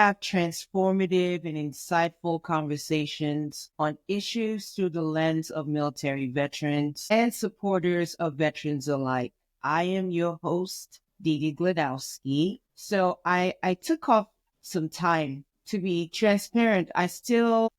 have transformative and insightful conversations on issues through the lens of military veterans and supporters of veterans alike. I am your host, Didi Gladowski. So I took off some time to be transparent. I'm still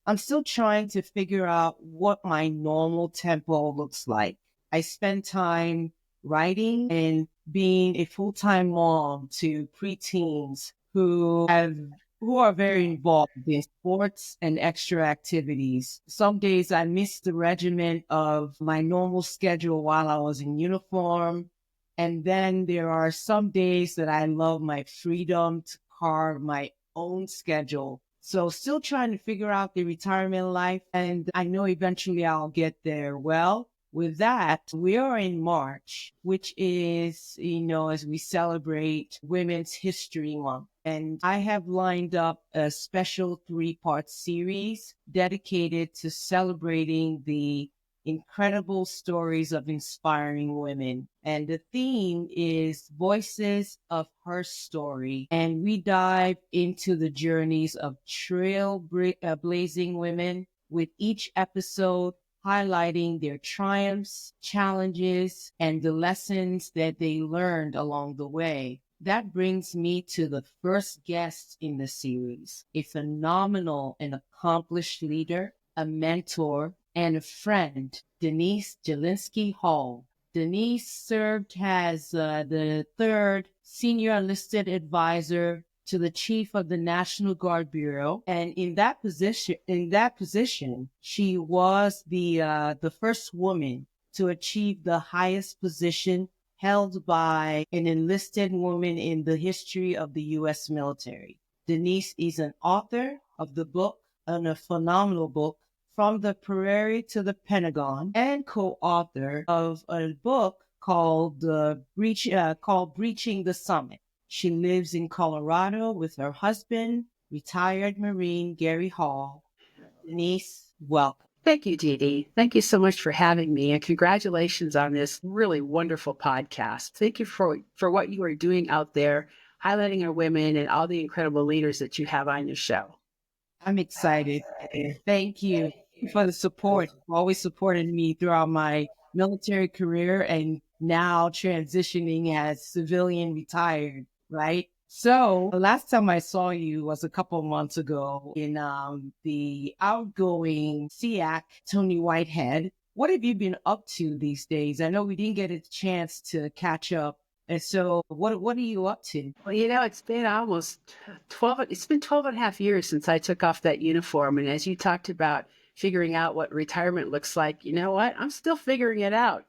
trying to figure out what my normal tempo looks like. I spend time writing and being a full-time mom to preteens who are very involved in sports and extra activities. Some days I miss the regimen of my normal schedule while I was in uniform. And then there are some days that I love my freedom to carve my own schedule. So still trying to figure out the retirement life. And I know eventually I'll get there. Well, with that, we are in March, which is, as we celebrate Women's History Month. And I have lined up a special 3-part series dedicated to celebrating the incredible stories of inspiring women. And the theme is Voices of Her Story. And we dive into the journeys of trailblazing women, with each episode highlighting their triumphs, challenges, and the lessons that they learned along the way. That brings me to the first guest in the series, a phenomenal and accomplished leader, a mentor, and a friend, Denise Jelinski Hall. Denise served as the third senior enlisted advisor to the chief of the National Guard Bureau, and in that position, she was the first woman to achieve the highest position held by an enlisted woman in the history of the U.S. military. Denise is an author of the book, and a phenomenal book, From the Prairie to the Pentagon, and co-author of a book called Breaching the Summit. She lives in Colorado with her husband, retired Marine Gary Hall. Denise, welcome. Thank you, Didi. Thank you so much for having me, and congratulations on this really wonderful podcast. Thank you for what you are doing out there, highlighting our women and all the incredible leaders that you have on your show. I'm excited. Thank you for the support. You've always supported me throughout my military career and now transitioning as civilian retired, right? So the last time I saw you was a couple of months ago in the outgoing SEAC, Tony Whitehead. What have you been up to these days? I know we didn't get a chance to catch up. And so what are you up to? Well, it's been almost 12 and a half years since I took off that uniform. And as you talked about figuring out what retirement looks like, you know what? I'm still figuring it out.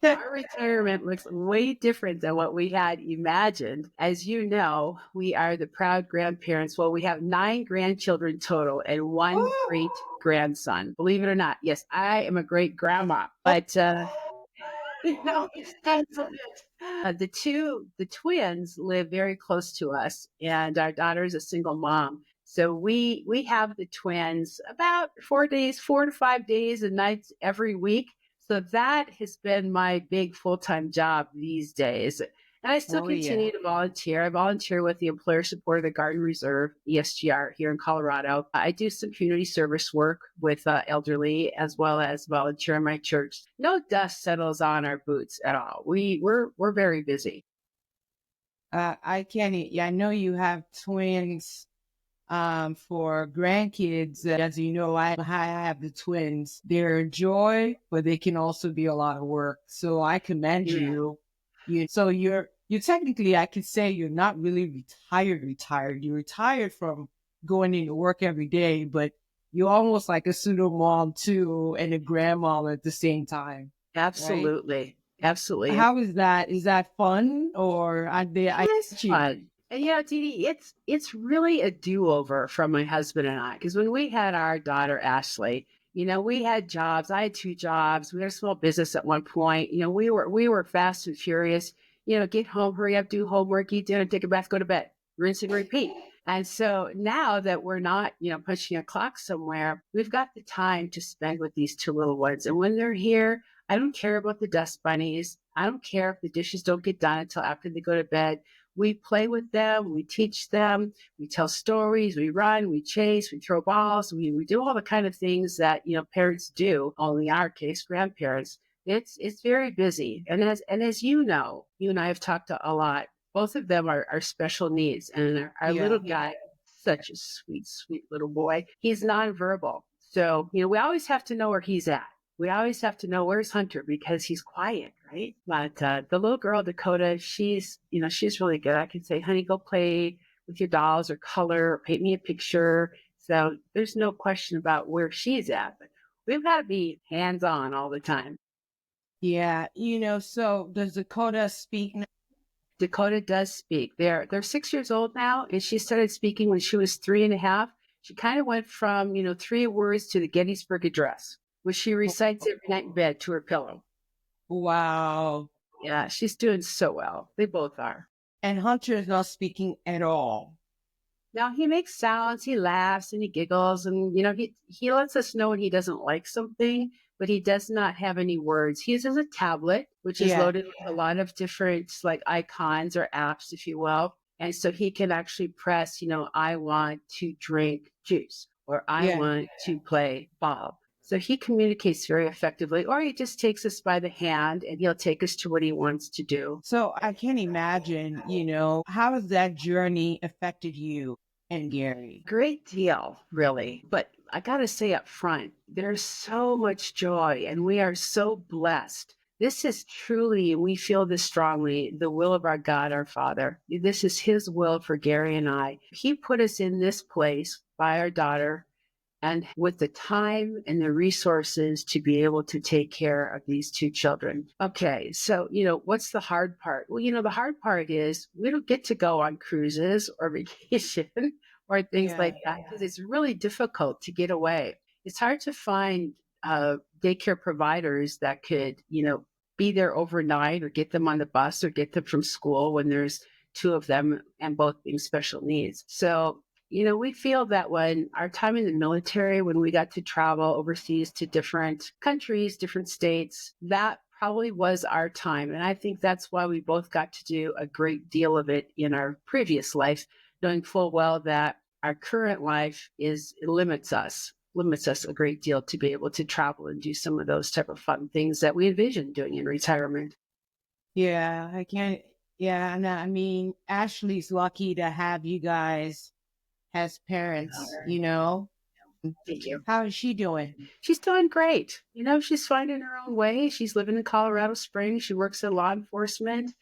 Our retirement looks way different than what we had imagined. As you know, we are the proud grandparents. Well, we have 9 grandchildren total and 1 great grandson. Believe it or not. Yes, I am a great grandma, but the twins live very close to us, and our daughter is a single mom. So we have the twins about 4 to 5 days and nights every week. So that has been my big full-time job these days. And I still continue to volunteer. I volunteer with the Employer Support of the Guard and Reserve, ESGR, here in Colorado. I do some community service work with elderly, as well as volunteer in my church. No dust settles on our boots at all. We're very busy. I know you have twins. For grandkids, as you know, I have the twins. They're a joy, but they can also be a lot of work. So I commend you. So you're technically, I could say you're not really retired. You're retired from going into work every day, but you're almost like a pseudo mom too, and a grandmom at the same time. Absolutely. Right? Absolutely. How is that? Is that fun, or It's fun. And Didi, it's really a do-over from my husband and I. Because when we had our daughter, Ashley, we had jobs. I had 2 jobs. We had a small business at one point. We were fast and furious. Get home, hurry up, do homework, eat dinner, take a bath, go to bed, rinse and repeat. And so now that we're not, punching a clock somewhere, we've got the time to spend with these 2 little ones. And when they're here, I don't care about the dust bunnies. I don't care if the dishes don't get done until after they go to bed. We play with them, we teach them, we tell stories, we run, we chase, we throw balls, we do all the kind of things that, parents do, only in our case, grandparents. It's very busy. And as you and I have talked a lot. Both of them are special needs. And our little guy, such a sweet, sweet little boy, he's nonverbal. So, we always have to know where he's at. We always have to know where's Hunter because he's quiet, right? But the little girl, Dakota, she's really good. I can say, honey, go play with your dolls or color or paint me a picture. So there's no question about where she's at. But we've got to be hands on all the time. Yeah. So does Dakota speak now? Dakota does speak. They're 6 years old now, and she started speaking when she was 3.5. She kind of went from 3 words to the Gettysburg Address, which she recites every night in bed to her pillow. Wow. Yeah, she's doing so well. They both are. And Hunter is not speaking at all. Now he makes sounds, he laughs and he giggles, and he lets us know when he doesn't like something, but he does not have any words. He uses a tablet, which is loaded with a lot of different like icons or apps, if you will. And so he can actually press, I want to drink juice or I want to play ball. So he communicates very effectively, or he just takes us by the hand and he'll take us to what he wants to do. So I can imagine, how has that journey affected you and Gary? Great deal, really. But I got to say up front, there's so much joy and we are so blessed. This is truly, we feel this strongly, the will of our God, our Father. This is his will for Gary and I. He put us in this place by our daughter and with the time and the resources to be able to take care of these two children. Okay, so, what's the hard part? Well, the hard part is we don't get to go on cruises or vacation or things like that because it's really difficult to get away. It's hard to find daycare providers that could, be there overnight or get them on the bus or get them from school when there's two of them and both being special needs. So we feel that when our time in the military, when we got to travel overseas to different countries, different states, that probably was our time. And I think that's why we both got to do a great deal of it in our previous life, knowing full well that our current life limits us a great deal to be able to travel and do some of those type of fun things that we envision doing in retirement. Yeah, I can't. Yeah, and I mean, Ashley's lucky to have you guys as parents, Thank you. How is she doing? She's doing great. She's finding her own way. She's living in Colorado Springs. She works in law enforcement.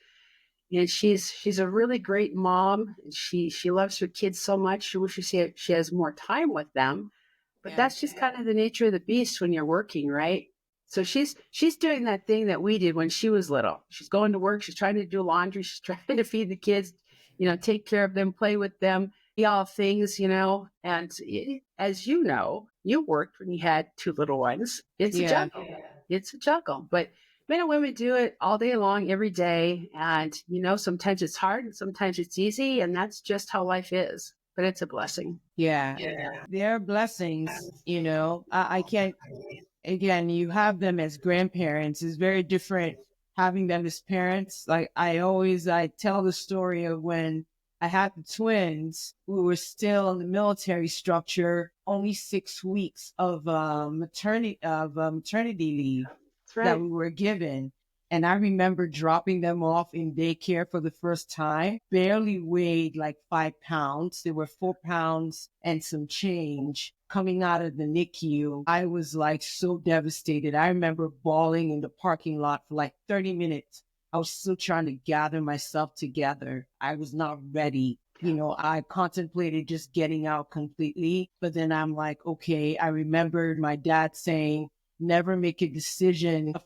And she's a really great mom. She loves her kids so much. She wishes she has more time with them. But that's just kind of the nature of the beast when you're working, right? So she's doing that thing that we did when she was little. She's going to work. She's trying to do laundry. She's trying to feed the kids, take care of them, play with them, all things, and as you worked when you had two little ones. It's a juggle. It's a juggle. But men and women do it all day long, every day. And, sometimes it's hard and sometimes it's easy. And that's just how life is. But it's a blessing. Yeah. They're blessings, I can't, again, you have them as grandparents. It's very different having them as parents. Like I tell the story of when I had the twins. We were still in the military structure, only 6 weeks of maternity leave that we were given. And I remember dropping them off in daycare for the first time, barely weighed like 5 pounds. They were 4 pounds and some change coming out of the NICU. I was like so devastated. I remember bawling in the parking lot for like 30 minutes. I was still trying to gather myself together. I was not ready. I contemplated just getting out completely, but then I'm like, okay, I remembered my dad saying, never make a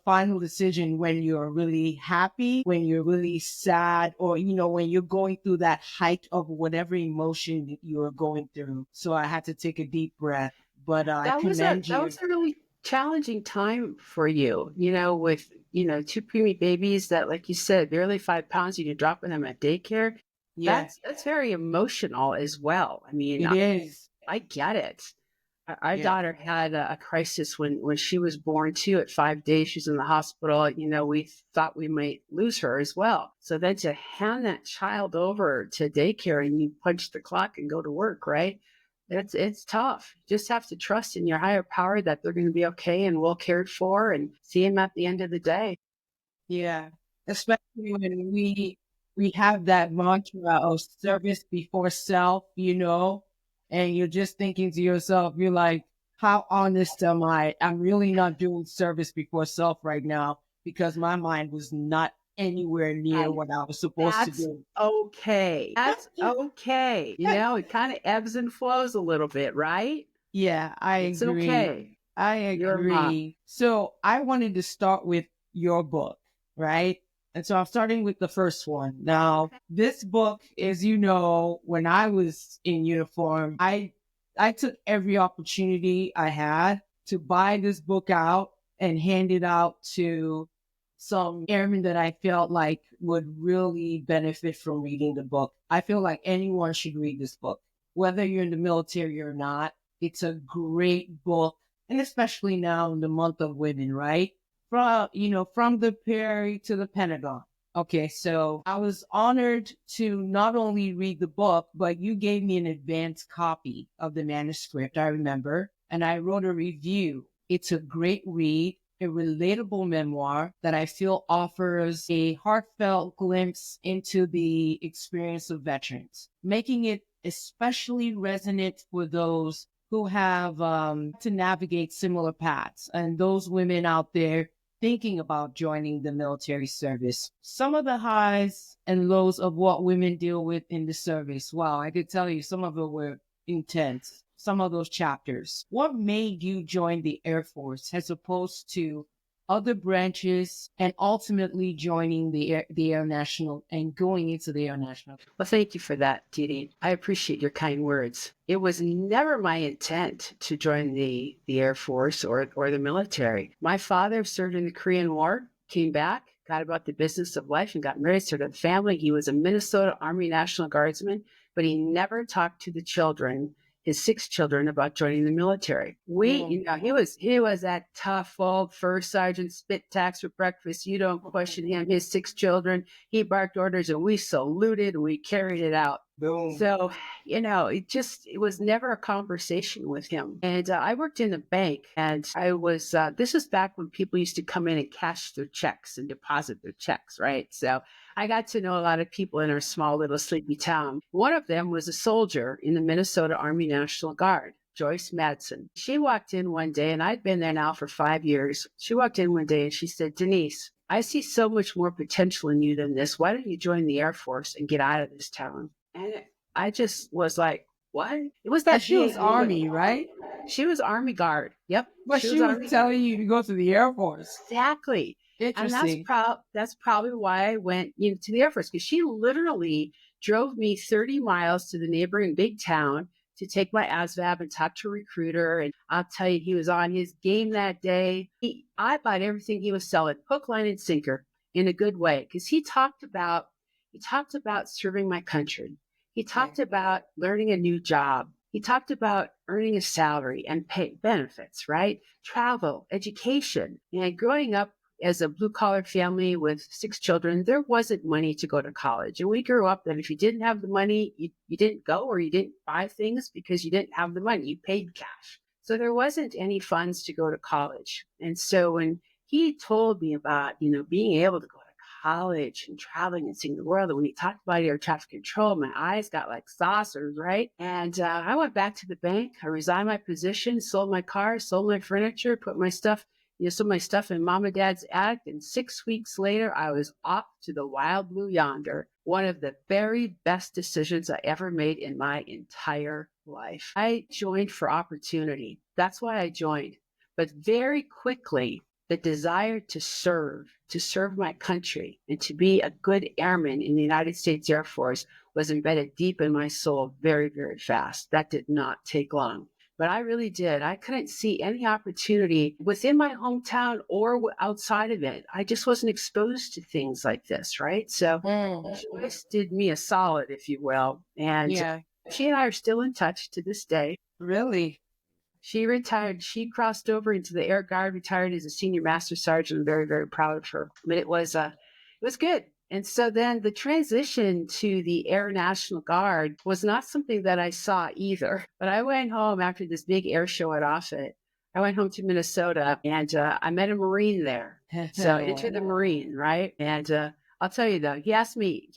final decision when you're really happy, when you're really sad, or, when you're going through that height of whatever emotion you're going through. So I had to take a deep breath, but I commend you. That was a really challenging time for you, with, two preemie babies that, like you said, barely 5 pounds, you're dropping them at daycare. Yeah. That's very emotional as well. I mean, it is. I get it. Our Yeah. daughter had a crisis when she was born too. At 5 days, she's in the hospital. We thought we might lose her as well. So then to hand that child over to daycare and you punch the clock and go to work, right? It's tough. You just have to trust in your higher power that they're going to be okay and well cared for and see them at the end of the day. Yeah. Especially when we have that mantra of service before self, and you're just thinking to yourself, you're like, how honest am I? I'm really not doing service before self right now because my mind was not anywhere near And what I was supposed to that's do. okay. That's okay. It kind of ebbs and flows a little bit, right? Yeah, I It's agree. okay. I You're a mom. agree. So I wanted to start with your book, right? And so I'm starting with the first one. Now, this book, as you know, when I was in uniform, I took every opportunity I had to buy this book out and hand it out to some airmen that I felt like would really benefit from reading the book. I feel like anyone should read this book, whether you're in the military or not. It's a great book, and especially now in the month of women, right? From the Prairie to the Pentagon. Okay, so I was honored to not only read the book, but you gave me an advanced copy of the manuscript, I remember, and I wrote a review. It's a great read, a relatable memoir that I feel offers a heartfelt glimpse into the experience of veterans, making it especially resonant for those who have to navigate similar paths and those women out there thinking about joining the military service. Some of the highs and lows of what women deal with in the service. Wow, I could tell you some of it were intense. Some of those chapters. What made you join the Air Force as opposed to other branches and ultimately joining the Air National and going into the Air National? Well, thank you for that, Didi. I appreciate your kind words. It was never my intent to join the Air Force or the military. My father served in the Korean War, came back, got about the business of life, and got married, started a family. He was a Minnesota Army National Guardsman, but he never talked to the children, his 6 children, about joining the military. He was that tough old first sergeant, spit tax for breakfast. You don't question him. His 6 children, he barked orders and we saluted and we carried it out. Boom. So, it was never a conversation with him. And I worked in a bank and this was back when people used to come in and cash their checks and deposit their checks, right? So I got to know a lot of people in our small little sleepy town. One of them was a soldier in the Minnesota Army National Guard. Joyce Madsen. She walked in one day, and I'd been there now for 5 years. She walked in one day and she said, Denise, I see so much more potential in you than this. Why don't you join the Air Force and get out of this town? And I just was like, what? It was And that she was big. Army, right? She was Army Guard. Yep. But She she was was Army Guard. telling you to go to the Air Force. Exactly. And Interesting. that's probably why I went to the Air Force, because she literally drove me 30 miles to the neighboring big town to take my ASVAB and talk to a recruiter. And I'll tell you, he was on his game that day. I bought everything he was selling, hook, line, and sinker, in a good way, because he talked about serving my country. He talked about learning a new job. He talked about earning a salary and pay benefits, right? Travel, education. And growing up as a blue collar family with 6 children, there wasn't money to go to college. And we grew up that if you didn't have the money, you didn't go, or you didn't buy things because you didn't have the money. You paid cash. So there wasn't any funds to go to college. And so when he told me about, being able to go to college and traveling and seeing the world, and when he talked about air traffic control, my eyes got like saucers, right? And I went back to the bank. I resigned my position, sold my car, sold my furniture, put my stuff some of my stuff in mom and dad's attic. And 6 weeks later, I was off to the wild blue yonder. One of the very best decisions I ever made in my entire life. I joined for opportunity. That's why I joined. But very quickly, the desire to serve my country, and to be a good airman in the United States Air Force was embedded deep in my soul very, very fast. That did not take long. But I really did. I couldn't see any opportunity within my hometown or outside of it. I just wasn't exposed to things like this, right? So Joyce did me a solid, if you will. And Yeah, she and I are still in touch to this day. really. She retired. She crossed over into the Air Guard, retired as a senior master sergeant. I'm very, very proud of her. But it was good. And so then the transition to the Air National Guard was not something that I saw either. But I went home after this big air show at Offutt. I went home to Minnesota and I met a Marine there. So into the Marine, right? And I'll tell you though, he asked me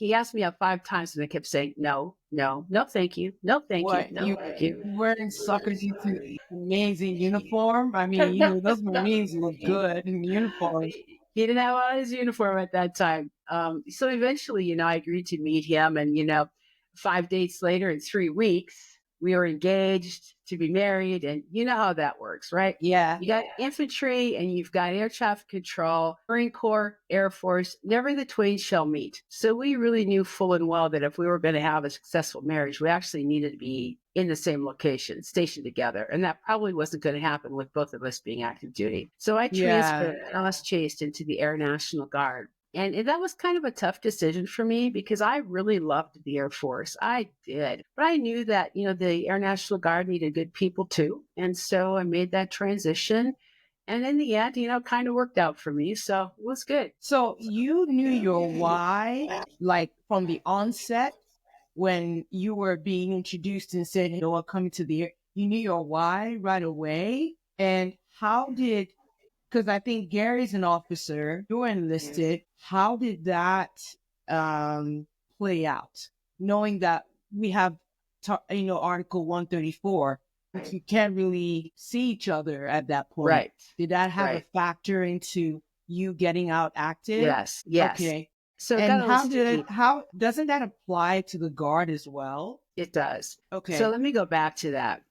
out 5 times and I kept saying, no, no, no, thank you. No, thank you. What, No, thank you. wearing suckers into amazing uniform? I mean, those Marines look good in uniform. He didn't have on his uniform at that time. So eventually, I agreed to meet him. And, 5 dates later in 3 weeks, we were engaged to be married. And you know how that works, right? Yeah. You got infantry and you've got air traffic control, Marine Corps, Air Force, never the twain shall meet. So we really knew full and well that if we were going to have a successful marriage, we actually needed to be in the same location, stationed together. And that probably wasn't going to happen with both of us being active duty. So I transferred, I was chased into the Air National Guard. And that was kind of a tough decision for me because I really loved the Air Force. I did. But I knew that, the Air National Guard needed good people too. And so I made that transition. And in the end, kind of worked out for me. So it was good. So you knew your why, like from the onset when you were being introduced and said, I'm coming to the air, you knew your why right away. And how did, because I think Gary's an officer, you're enlisted. How did that play out? Knowing that we have, Article 134, but you can't really see each other at that point. Right. Did that have a factor into you getting out active? Yes. Okay. So and how doesn't that apply to the Guard as well? It does. Okay. So let me go back to that.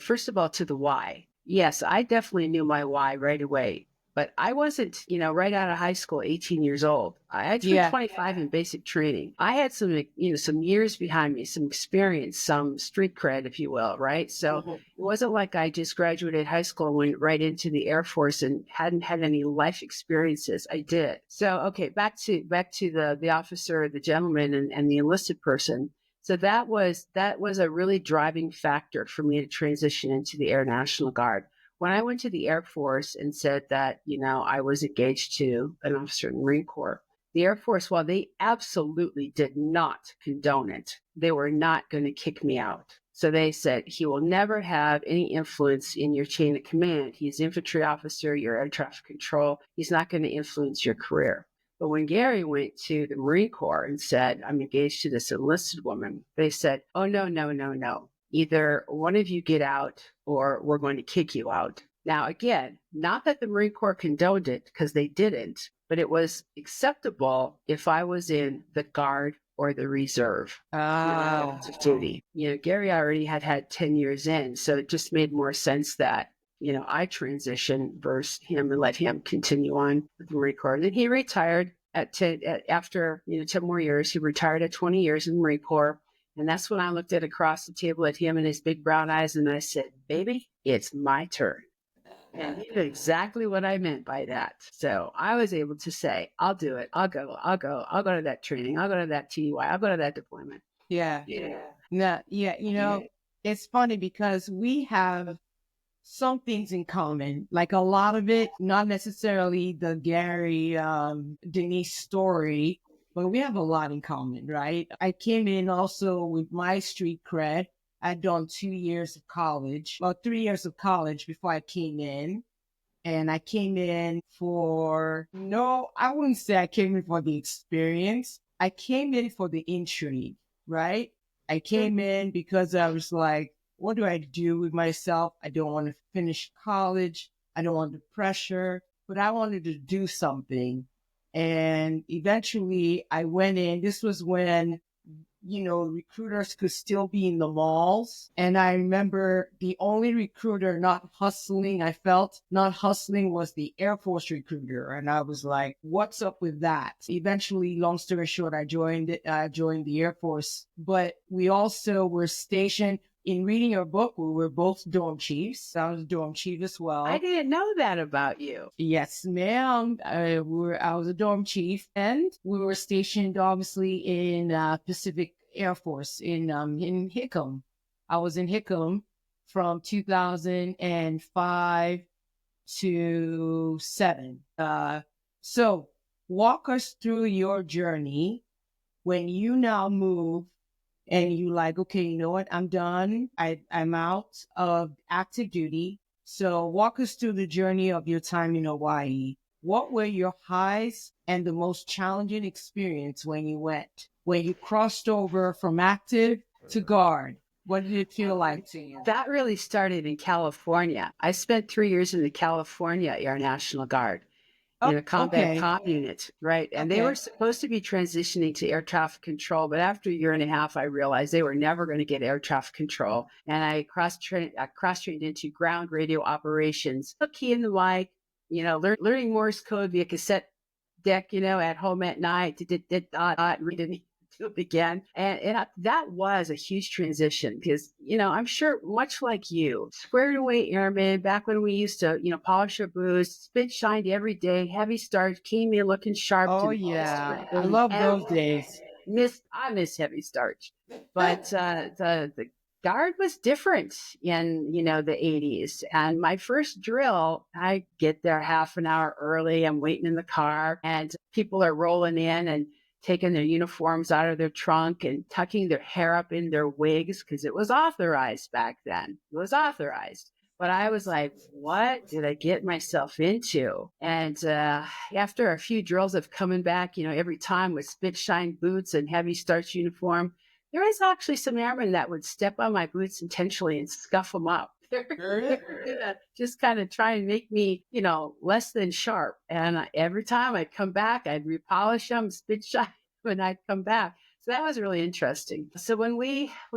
First of all, to the why. Yes, I definitely knew my why right away. But I wasn't, right out of high school, 18 years old. I had 25 in basic training. I had some years behind me, some experience, some street cred, if you will, right? So it wasn't like I just graduated high school and went right into the Air Force and hadn't had any life experiences. I did. So, okay, back to the officer, the gentleman, and the enlisted person. So that was a really driving factor for me to transition into the Air National Guard. When I went to the Air Force and said that, I was engaged to an officer in the Marine Corps, the Air Force, while they absolutely did not condone it, they were not going to kick me out. So they said, he will never have any influence in your chain of command. He's an infantry officer, you're air traffic control. He's not going to influence your career. But when Gary went to the Marine Corps and said, I'm engaged to this enlisted woman, they said, oh, no, no, no, no. Either one of you get out or we're going to kick you out. Now, again, not that the Marine Corps condoned it because they didn't, but it was acceptable if I was in the Guard or the Reserve duty. Gary already had 10 years in, so it just made more sense that, I transition versus him and let him continue on with the Marine Corps. And then he retired after 10 more years. He retired at 20 years in the Marine Corps. And that's when I looked across the table at him and his big brown eyes, and I said, baby, it's my turn. And he knew exactly what I meant by that. So I was able to say, I'll do it. I'll go to that training. I'll go to that TDY. I'll go to that deployment. Yeah. It's funny because we have some things in common, like a lot of it, not necessarily the Gary, Denise story, but we have a lot in common, right? I came in also with my street cred. I'd done 2 years of college, well, 3 years of college before I came in. And I came in I wouldn't say I came in for the experience. I came in for the intrigue, right? I came in because I was like, what do I do with myself? I don't want to finish college. I don't want the pressure, but I wanted to do something. And eventually I went in. This was when, recruiters could still be in the malls. And I remember the only recruiter not hustling was the Air Force recruiter. And I was like, what's up with that? Eventually, long story short, I joined the Air Force, but we also were stationed. In reading your book, we were both dorm chiefs. I was a dorm chief as well. I didn't know that about you. Yes, ma'am. I was a dorm chief, and we were stationed obviously in Pacific Air Force in Hickam. I was in Hickam, from 2005 to 7. So walk us through your journey when you now move and you like, okay, you know what? I'm done. I'm out of active duty. So walk us through the journey of your time in Hawaii. What were your highs and the most challenging experience when you crossed over from active to guard? What did it feel like to you? That really started in California. I spent 3 years in the California Air National Guard Oh, in a combat okay. comm unit, right? And they were supposed to be transitioning to air traffic control, but after a year and a half, I realized they were never going to get air traffic control, and I cross-trained into ground radio operations. Took key in the mic, learning Morse code via cassette deck, at home at night, reading do it again. And that was a huge transition because, I'm sure much like you, squared away airmen back when we used to, polish our boots, spit shined every day, heavy starch, came in looking sharp. Oh, yeah. I love those days. I miss heavy starch. But the guard was different in, the 80s. And my first drill, I get there half an hour early. I'm waiting in the car and people are rolling in and taking their uniforms out of their trunk and tucking their hair up in their wigs because it was authorized back then. It was authorized. But I was like, what did I get myself into? And after a few drills of coming back, every time with spit shine boots and heavy starch uniform, there was actually some airmen that would step on my boots intentionally and scuff them up. Just kind of try and make me, less than sharp. And every time I'd come back, I'd repolish them, spit shine when I'd come back. So that was really interesting. So when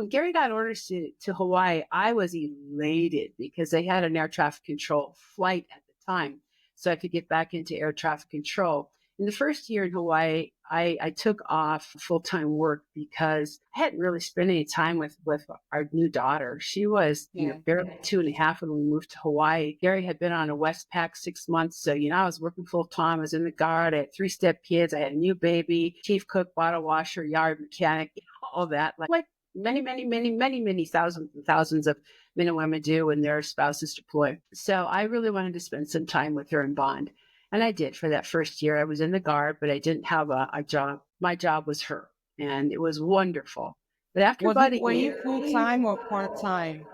Gary got orders to Hawaii, I was elated because they had an air traffic control flight at the time. So I could get back into air traffic control. In the first year in Hawaii, I took off full-time work because I hadn't really spent any time with our new daughter. She was barely 2.5 when we moved to Hawaii. Gary had been on a Westpac 6 months. So, I was working full-time. I was in the guard. I had 3-step kids. I had a new baby, chief cook, bottle washer, yard mechanic, all that. Like many, many, many, many, many thousands and thousands of men and women do when their spouses deploy. So I really wanted to spend some time with her and bond. And I did for that first year. I was in the guard, but I didn't have a job. My job was her, and it was wonderful. But after were you full-time or part-time?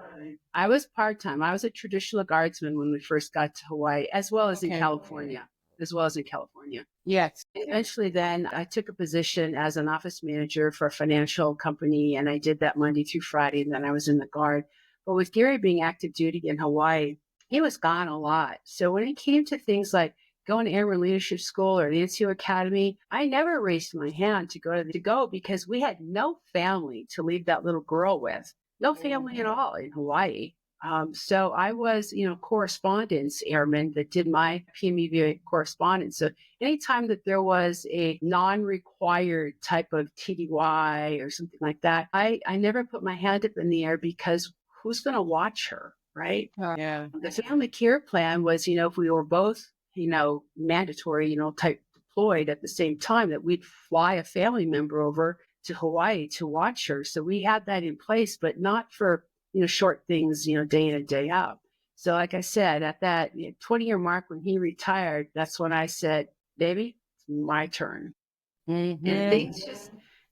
I was part-time. I was a traditional guardsman when we first got to Hawaii, as well as in California. Yes. Eventually, then I took a position as an office manager for a financial company, and I did that Monday through Friday, and then I was in the guard. But with Gary being active duty in Hawaii, he was gone a lot. So when it came to things like going to Airman Leadership School or the NCO Academy, I never raised my hand to go because we had no family to leave that little girl with. No family at all in Hawaii. So I was, correspondence airman that did my PMEVA correspondence. So anytime that there was a non-required type of TDY or something like that, I never put my hand up in the air because who's going to watch her, right? Yeah. The family care plan was, if we were both, mandatory, type deployed at the same time, that we'd fly a family member over to Hawaii to watch her. So we had that in place, but not for, short things, day in and day out. So like I said, at that 20-year mark when he retired, that's when I said, baby, it's my turn. Mm-hmm. And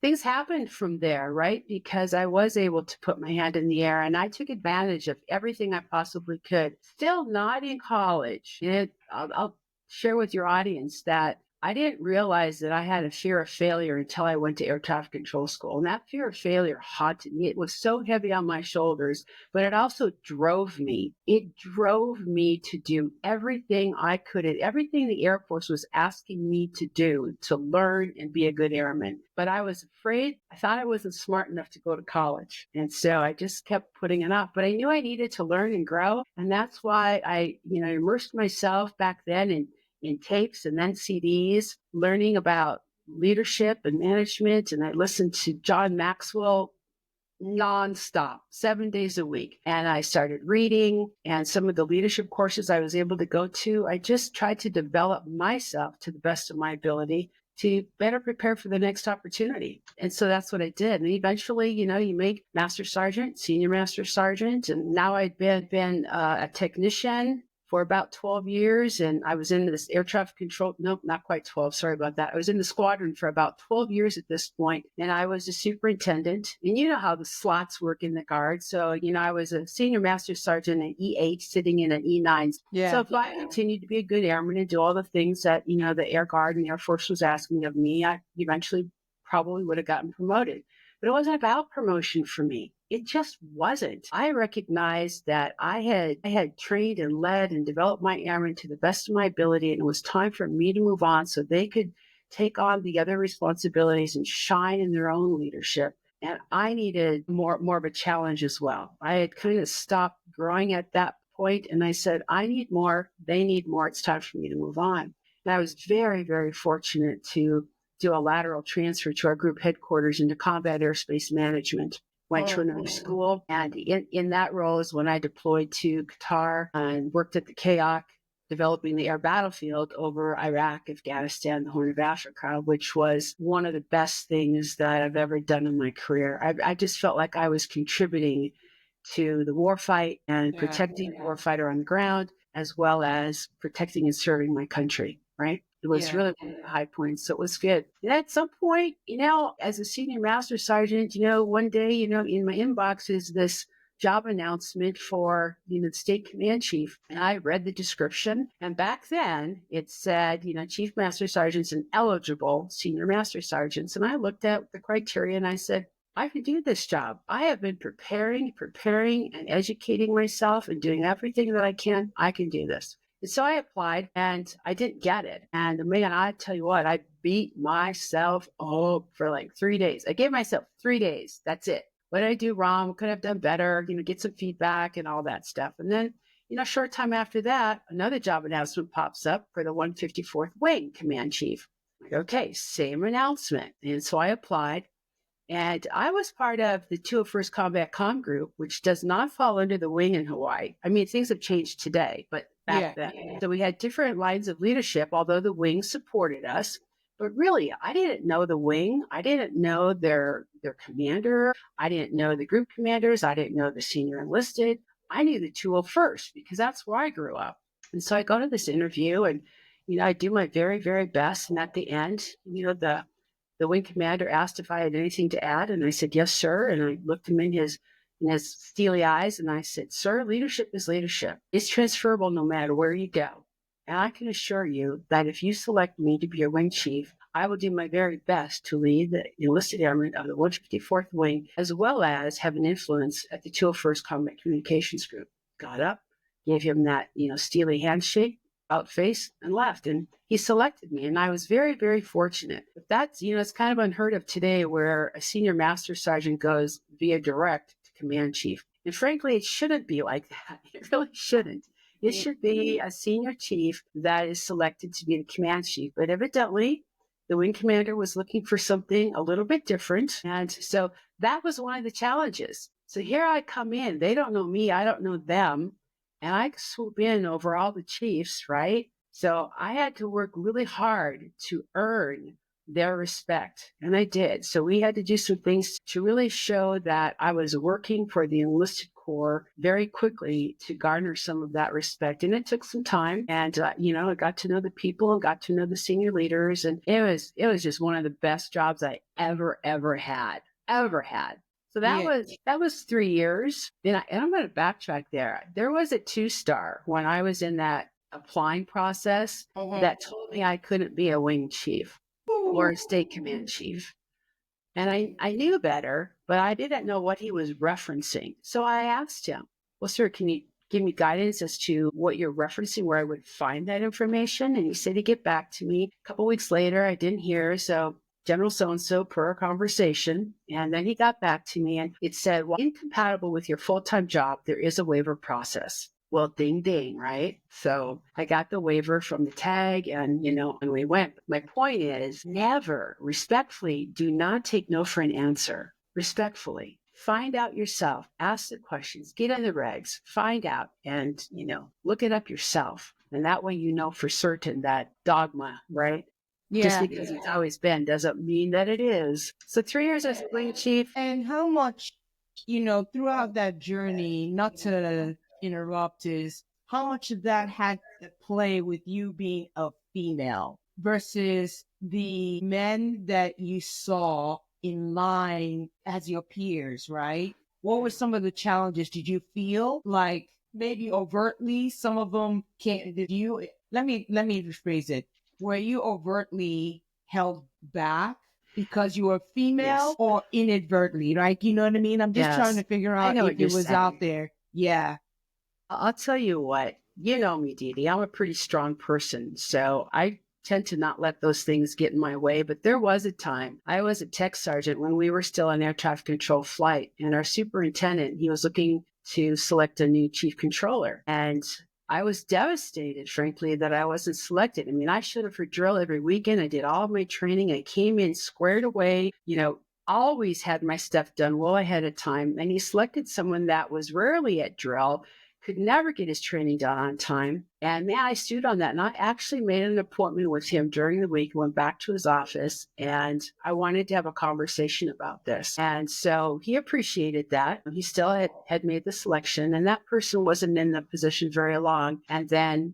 things happened from there, right? Because I was able to put my hand in the air and I took advantage of everything I possibly could. Still not in college. I'll share with your audience that I didn't realize that I had a fear of failure until I went to air traffic control school. And that fear of failure haunted me. It was so heavy on my shoulders, but it also drove me. It drove me to do everything I could, everything the Air Force was asking me to do to learn and be a good airman. But I was afraid. I thought I wasn't smart enough to go to college. And so I just kept putting it off. But I knew I needed to learn and grow. And that's why I, immersed myself back then in tapes and then CDs, learning about leadership and management. And I listened to John Maxwell nonstop, 7 days a week. And I started reading, and some of the leadership courses I was able to go to, I just tried to develop myself to the best of my ability. to better prepare for the next opportunity. And so that's what I did. And eventually, you make master sergeant, senior master sergeant. And now I'd been a technician for about 12 years. And I was in this air traffic control. Nope, not quite 12. Sorry about that. I was in the squadron for about 12 years at this point. And I was a superintendent. And you know how the slots work in the Guard. So, I was a senior master sergeant at E8 sitting in an E9. Yeah. So if I continued to be a good airman and do all the things that, the Air Guard and the Air Force was asking of me, I eventually probably would have gotten promoted. But it wasn't about promotion for me. It just wasn't. I recognized that I had trained and led and developed my airmen to the best of my ability, and it was time for me to move on so they could take on the other responsibilities and shine in their own leadership. And I needed more of a challenge as well. I had kind of stopped growing at that point, and I said, I need more. They need more. It's time for me to move on. And I was very, very fortunate to do a lateral transfer to our group headquarters into combat airspace management. Went to another school, and in that role is when I deployed to Qatar and worked at the KAOC, developing the air battlefield over Iraq, Afghanistan, the Horn of Africa, which was one of the best things that I've ever done in my career. I just felt like I was contributing to the warfight and protecting the warfighter on the ground, as well as protecting and serving my country, right? It was really one of the high points. So it was good. And at some point, as a senior master sergeant, one day, in my inbox is this job announcement for, the state command chief. And I read the description. And back then it said, chief master sergeants and eligible senior master sergeants. And I looked at the criteria and I said, I can do this job. I have been preparing and educating myself and doing everything that I can. I can do this. And so I applied and I didn't get it. And man, I tell you what, I beat myself up for like 3 days. I gave myself 3 days. That's it. What did I do wrong? What could I have done better? Get some feedback and all that stuff. And then, a short time after that, another job announcement pops up for the 154th Wing Command Chief. Like, okay, same announcement. And so I applied. And I was part of the 201st Combat Comm Group, which does not fall under the wing in Hawaii. I mean, things have changed today, but back then. So we had different lines of leadership, although the wing supported us. But really, I didn't know the wing. I didn't know their commander. I didn't know the group commanders. I didn't know the senior enlisted. I knew the 201st because that's where I grew up. And so I go to this interview and, I do my very, very best. And at the end, the wing commander asked if I had anything to add, and I said, yes, sir. And I looked him in his steely eyes, and I said, sir, leadership is leadership. It's transferable no matter where you go. And I can assure you that if you select me to be your wing chief, I will do my very best to lead the enlisted airmen of the 154th Wing, as well as have an influence at the 201st Combat Communications Group. Got up, gave him that, steely handshake, out face and left, and he selected me, and I was very, very fortunate. But that's, it's kind of unheard of today where a senior master sergeant goes via direct to command chief. And frankly, it shouldn't be like that. It really shouldn't. It should be a senior chief that is selected to be the command chief. But evidently, the wing commander was looking for something a little bit different. And so that was one of the challenges. So here I come in. They don't know me. I don't know them. And I swoop in over all the chiefs, right? So I had to work really hard to earn their respect. And I did. So we had to do some things to really show that I was working for the enlisted corps very quickly to garner some of that respect. And it took some time. And, I got to know the people and got to know the senior leaders. And it was just one of the best jobs I ever had. So that was 3 years. And I'm going to backtrack there. There was a 2-star when I was in that applying process that told me I couldn't be a wing chief or a state command chief. And I knew better, but I didn't know what he was referencing. So I asked him, well, sir, can you give me guidance as to what you're referencing, where I would find that information? And he said he'd get back to me. A couple weeks later, I didn't hear. So General so-and-so per our conversation. And then he got back to me and it said, well, incompatible with your full-time job, there is a waiver process. Well, ding, ding, right? So I got the waiver from the tag and, and we went. My point is respectfully, do not take no for an answer. Respectfully. Find out yourself, ask the questions, get in the regs, find out and, look it up yourself. And that way, for certain that dogma, right? Just Yeah. because it's always been doesn't mean that it is. So 3 years as wing chief. And how much, throughout that journey, not to interrupt, is how much of that had to play with you being a female versus the men that you saw in line as your peers, right? What were some of the challenges? Did you feel like maybe overtly some of them can't, did you, let me rephrase it. Were you overtly held back because you were female Yes. or inadvertently? Like, you know what I mean? I'm just trying Yes. to figure I out know if what it you're was out saying. there. Yeah. I'll tell you what, you know me, Dee Dee. I'm a pretty strong person. So I tend to not let those things get in my way. But there was a time I was a tech sergeant when we were still on air traffic control flight, and our superintendent, he was looking to select a new chief controller. And I was devastated, frankly, that I wasn't selected. I mean, I showed up for drill every weekend. I did all of my training. I came in squared away, always had my stuff done well ahead of time. And he selected someone that was rarely at drill, could never get his training done on time. And man, I stewed on that. And I actually made an appointment with him during the week, went back to his office, and I wanted to have a conversation about this. And so he appreciated that. He still had made the selection, and that person wasn't in the position very long. And then,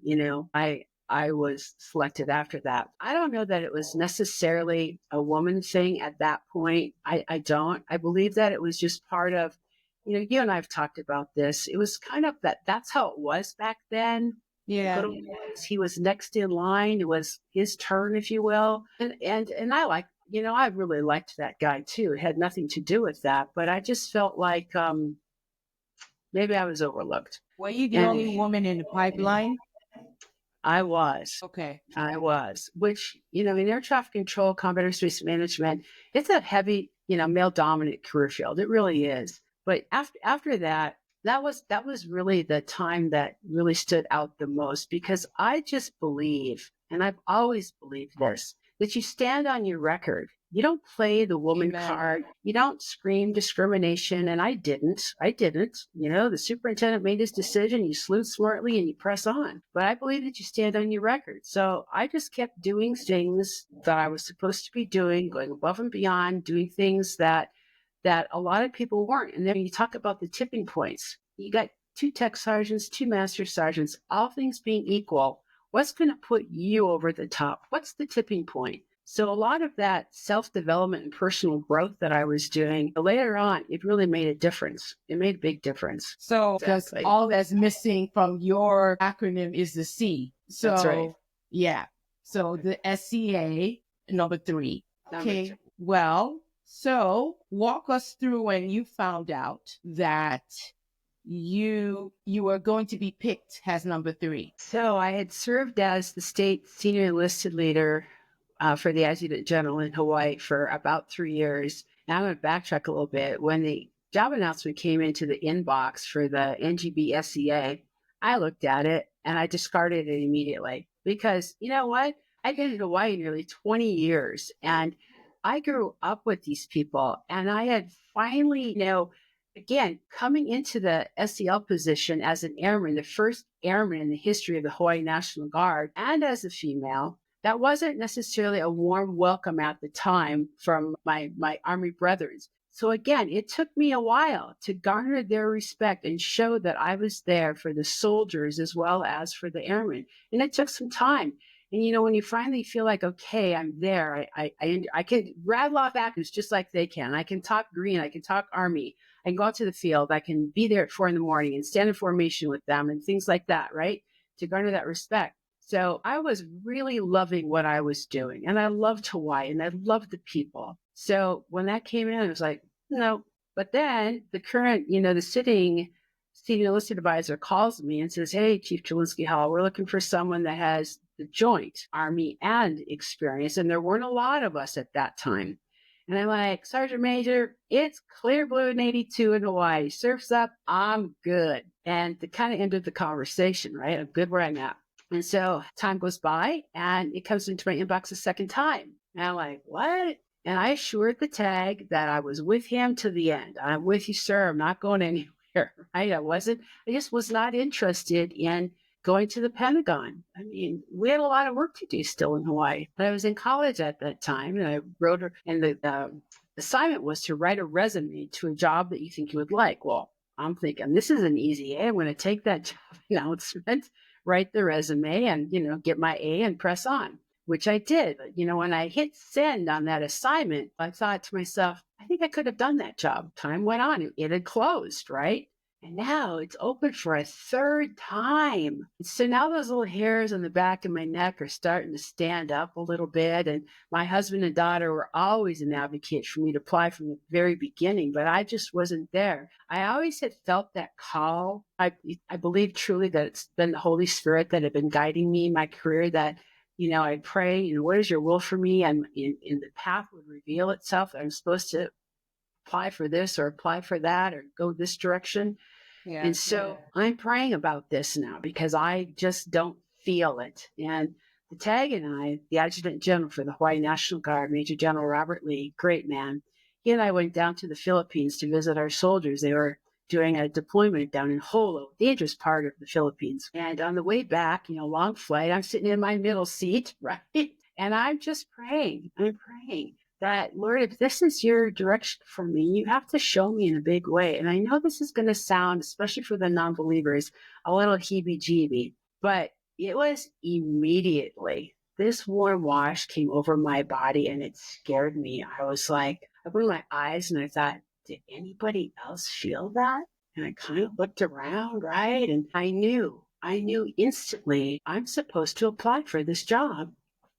I was selected after that. I don't know that it was necessarily a woman thing at that point. I don't. I believe that it was just part of, you and I have talked about this. It was kind of that's how it was back then. Yeah. Good old boys. He was next in line. It was his turn, if you will. And I I really liked that guy too. It had nothing to do with that, but I just felt like maybe I was overlooked. Were you the And only woman in the pipeline? I was. Okay. I was, which, in air traffic control, combat airspace management, it's a heavy, male dominant career field. It really is. But after that, that was really the time that really stood out the most, because I just believe, and I've always believed this, that you stand on your record. You don't play the woman Amen. card. You don't scream discrimination. And I didn't. The superintendent made his decision. You salute smartly and you press on. But I believe that you stand on your record. So I just kept doing things that I was supposed to be doing, going above and beyond, doing things that a lot of people weren't. And then you talk about the tipping points. You got 2 tech sergeants, 2 master sergeants, all things being equal. What's going to put you over the top? What's the tipping point? So a lot of that self-development and personal growth that I was doing later on, it really made a difference. It made a big difference. So, because Exactly. all that's missing from your acronym is the C. So, That's right. Yeah. So the SCA, number 3. Number Okay. 3. Well, so walk us through when you found out that you were going to be picked as number 3. So I had served as the state senior enlisted leader for the adjutant general in Hawaii for about 3 years. And I'm going to backtrack a little bit. When the job announcement came into the inbox for the NGB SCA, I looked at it and I discarded it immediately, because you know what? I've been in Hawaii nearly 20 years, and I grew up with these people, and I had finally, again, coming into the SEL position as an airman, the first airman in the history of the Hawaii National Guard, and as a female, that wasn't necessarily a warm welcome at the time from my Army brothers. So again, it took me a while to garner their respect and show that I was there for the soldiers as well as for the airmen. And it took some time. And when you finally feel like, okay, I'm there, I can rattle off actors just like they can. I can talk Green, I can talk Army, I can go out to the field, I can be there at 4 a.m. and stand in formation with them and things like that, right? To garner that respect. So I was really loving what I was doing, and I loved Hawaii, and I loved the people. So when that came in, I was like, no. But then the current, the sitting senior enlisted advisor calls me and says, hey, Chief Jelinski Hall, we're looking for someone that has the joint Army and experience. And there weren't a lot of us at that time. And I'm like, Sergeant Major, it's clear blue and 82 in Hawaii. Surf's up, I'm good. And it kind of ended the conversation, right? I'm good where I'm at. And so time goes by and it comes into my inbox a second time. And I'm like, what? And I assured the tag that I was with him to the end. I'm with you, sir. I'm not going anywhere. I just was not interested in going to the Pentagon. I mean, we had a lot of work to do still in Hawaii. But I was in college at that time, and I wrote her, and the assignment was to write a resume to a job that you think you would like. Well, I'm thinking this is an easy A. I'm going to take that job announcement, write the resume, and get my A and press on, which I did. But when I hit send on that assignment, I thought to myself, I think I could have done that job. Time went on; it had closed, right? And now it's open for a third time. So now those little hairs on the back of my neck are starting to stand up a little bit. And my husband and daughter were always an advocate for me to apply from the very beginning, but I just wasn't there. I always had felt that call. I believe truly that it's been the Holy Spirit that had been guiding me in my career, that I'd pray, what is your will for me? And in the path would reveal itself. I'm supposed to apply for this or apply for that or go this direction. Yeah, and so I'm praying about this now because I just don't feel it. And the tag and I, the Adjutant General for the Hawaii National Guard, Major General Robert Lee, great man, he and I went down to the Philippines to visit our soldiers. They were doing a deployment down in Holo, dangerous part of the Philippines. And on the way back, long flight, I'm sitting in my middle seat, right? And I'm just praying. I'm praying that, Lord, if this is your direction for me, you have to show me in a big way. And I know this is going to sound, especially for the non-believers, a little heebie-jeebie, but it was immediately. This warm wash came over my body and it scared me. I was like, I opened my eyes and I thought, did anybody else feel that? And I kind of looked around, right? And I knew instantly I'm supposed to apply for this job.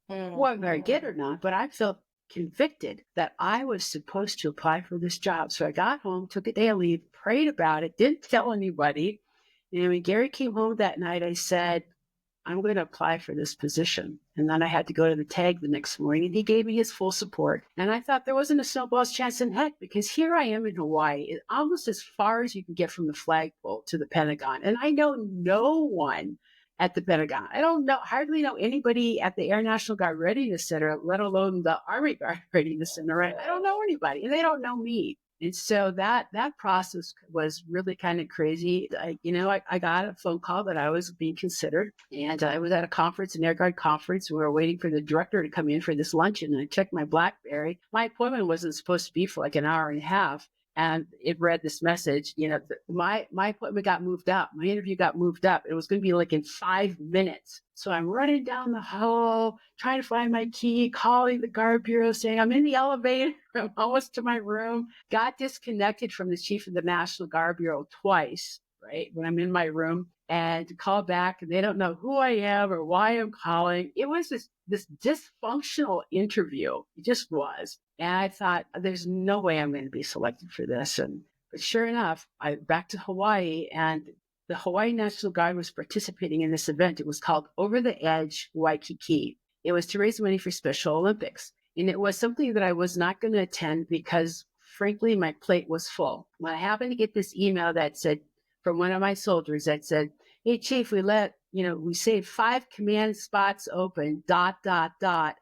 Whether I get or not, but I felt convicted that I was supposed to apply for this job. So I got home, took a day of leave, prayed about it, didn't tell anybody. And when Gary came home that night, I said, I'm going to apply for this position. And then I had to go to the tag the next morning, and he gave me his full support. And I thought there wasn't a snowball's chance in heck, because here I am in Hawaii, almost as far as you can get from the flagpole to the Pentagon. And I know no one at the Pentagon. I hardly know anybody at the Air National Guard Readiness Center, let alone the Army Guard Readiness Center, right? I don't know anybody, and they don't know me. And so that process was really kind of crazy. I got a phone call that I was being considered, and I was at a conference, an Air Guard conference. We were waiting for the director to come in for this luncheon, and I checked my BlackBerry. My appointment wasn't supposed to be for like an hour and a half. And it read this message, my appointment got moved up. My interview got moved up. It was going to be like in 5 minutes. So I'm running down the hall, trying to find my key, calling the guard bureau, saying, I'm in the elevator. I'm almost to my room. Got disconnected from the chief of the National Guard Bureau twice, right? When I'm in my room, and to call back, and they don't know who I am or why I'm calling. It was this dysfunctional interview. It just was. And I thought, there's no way I'm going to be selected for this. But sure enough, I back to Hawaii, and the Hawaii National Guard was participating in this event. It was called Over the Edge Waikiki. It was to raise money for Special Olympics. And it was something that I was not going to attend because, frankly, my plate was full. When I happened to get this email that said, from one of my soldiers, that said, hey, Chief, we saved 5 command spots open, ...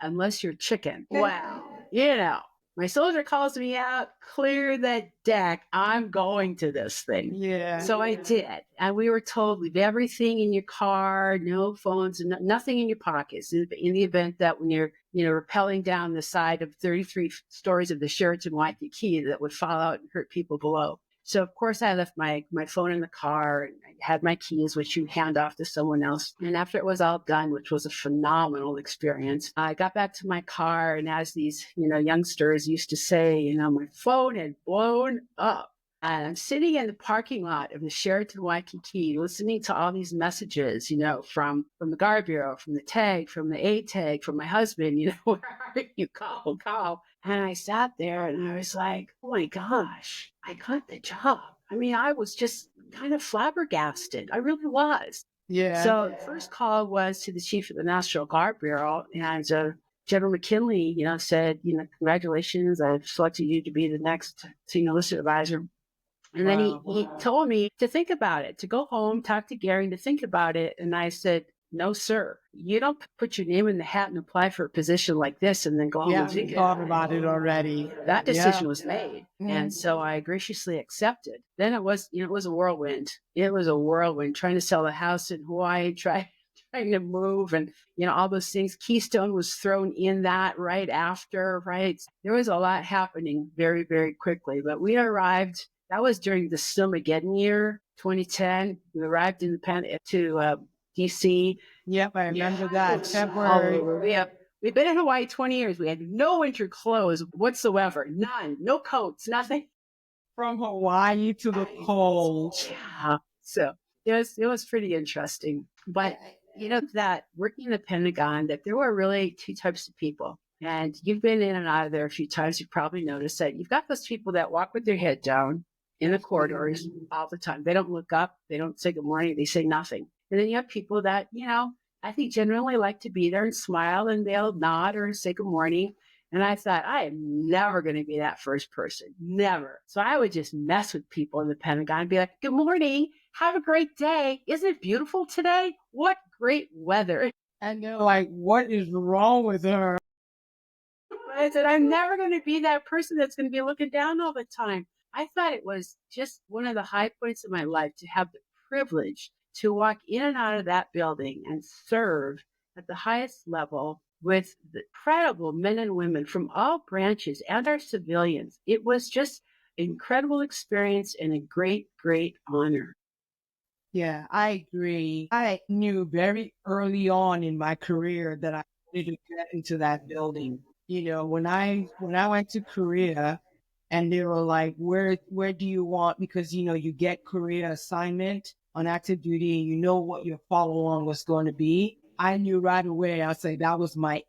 unless you're chicken. Wow. My soldier calls me out, clear that deck. I'm going to this thing. Yeah. So I did. And we were told, leave everything in your car, no phones, nothing in your pockets. In the event that when you're, rappelling down the side of 33 stories of the Sheraton Waikiki, that would fall out and hurt people below. So, of course, I left my phone in the car, and I had my keys, which you hand off to someone else. And after it was all done, which was a phenomenal experience, I got back to my car, and as these, youngsters used to say, my phone had blown up. And I'm sitting in the parking lot of the Sheraton Waikiki, listening to all these messages, from the Guard Bureau, from the tag, from the A tag, from my husband, where are you? Call. And I sat there and I was like, oh my gosh, I got the job. I mean, I was just kind of flabbergasted. I really was. Yeah. So the first call was to the chief of the National Guard Bureau, and General McKinley, said, congratulations, I've selected you to be the next senior enlisted advisor. And then he told me to think about it, to go home, talk to Gary, to think about it. And I said, No, sir. You don't put your name in the hat and apply for a position like this and then go home and Yeah, we think thought about it already. that Yeah. decision was made. And Mhm. so I graciously accepted. Then it was, it was a whirlwind. It was a whirlwind trying to sell a house in Hawaii, trying to move and, all those things. Keystone was thrown in that right after, right? There was a lot happening very, very quickly, but we arrived. That was during the Snowmageddon year, 2010. We arrived in DC. Yep, I Yeah, remember that. it's all February. over. We've been in Hawaii 20 years. We had no winter clothes whatsoever. None. No coats, nothing. From Hawaii to the cold. Yeah. So it was pretty interesting. But that working in the Pentagon, that there were really two types of people. And you've been in and out of there a few times. You've probably noticed that you've got those people that walk with their head down in the corridors all the time. They don't look up. They don't say good morning. They say nothing. And then you have people that, I think generally like to be there and smile, and they'll nod or say good morning. And I thought, I am never going to be that first person. Never. So I would just mess with people in the Pentagon and be like, good morning. Have a great day. Isn't it beautiful today? What great weather. And they're like, what is wrong with her? I said, I'm never going to be that person that's going to be looking down all the time. I thought it was just one of the high points of my life to have the privilege to walk in and out of that building and serve at the highest level with the incredible men and women from all branches and our civilians. It was just an incredible experience and a great, great honor. Yeah, I agree. I knew very early on in my career that I wanted to get into that building. When I went to Korea and they were like, where do you want? Because you get Korea assignment on active duty and you know what your follow on was going to be. I knew right away. I say that was my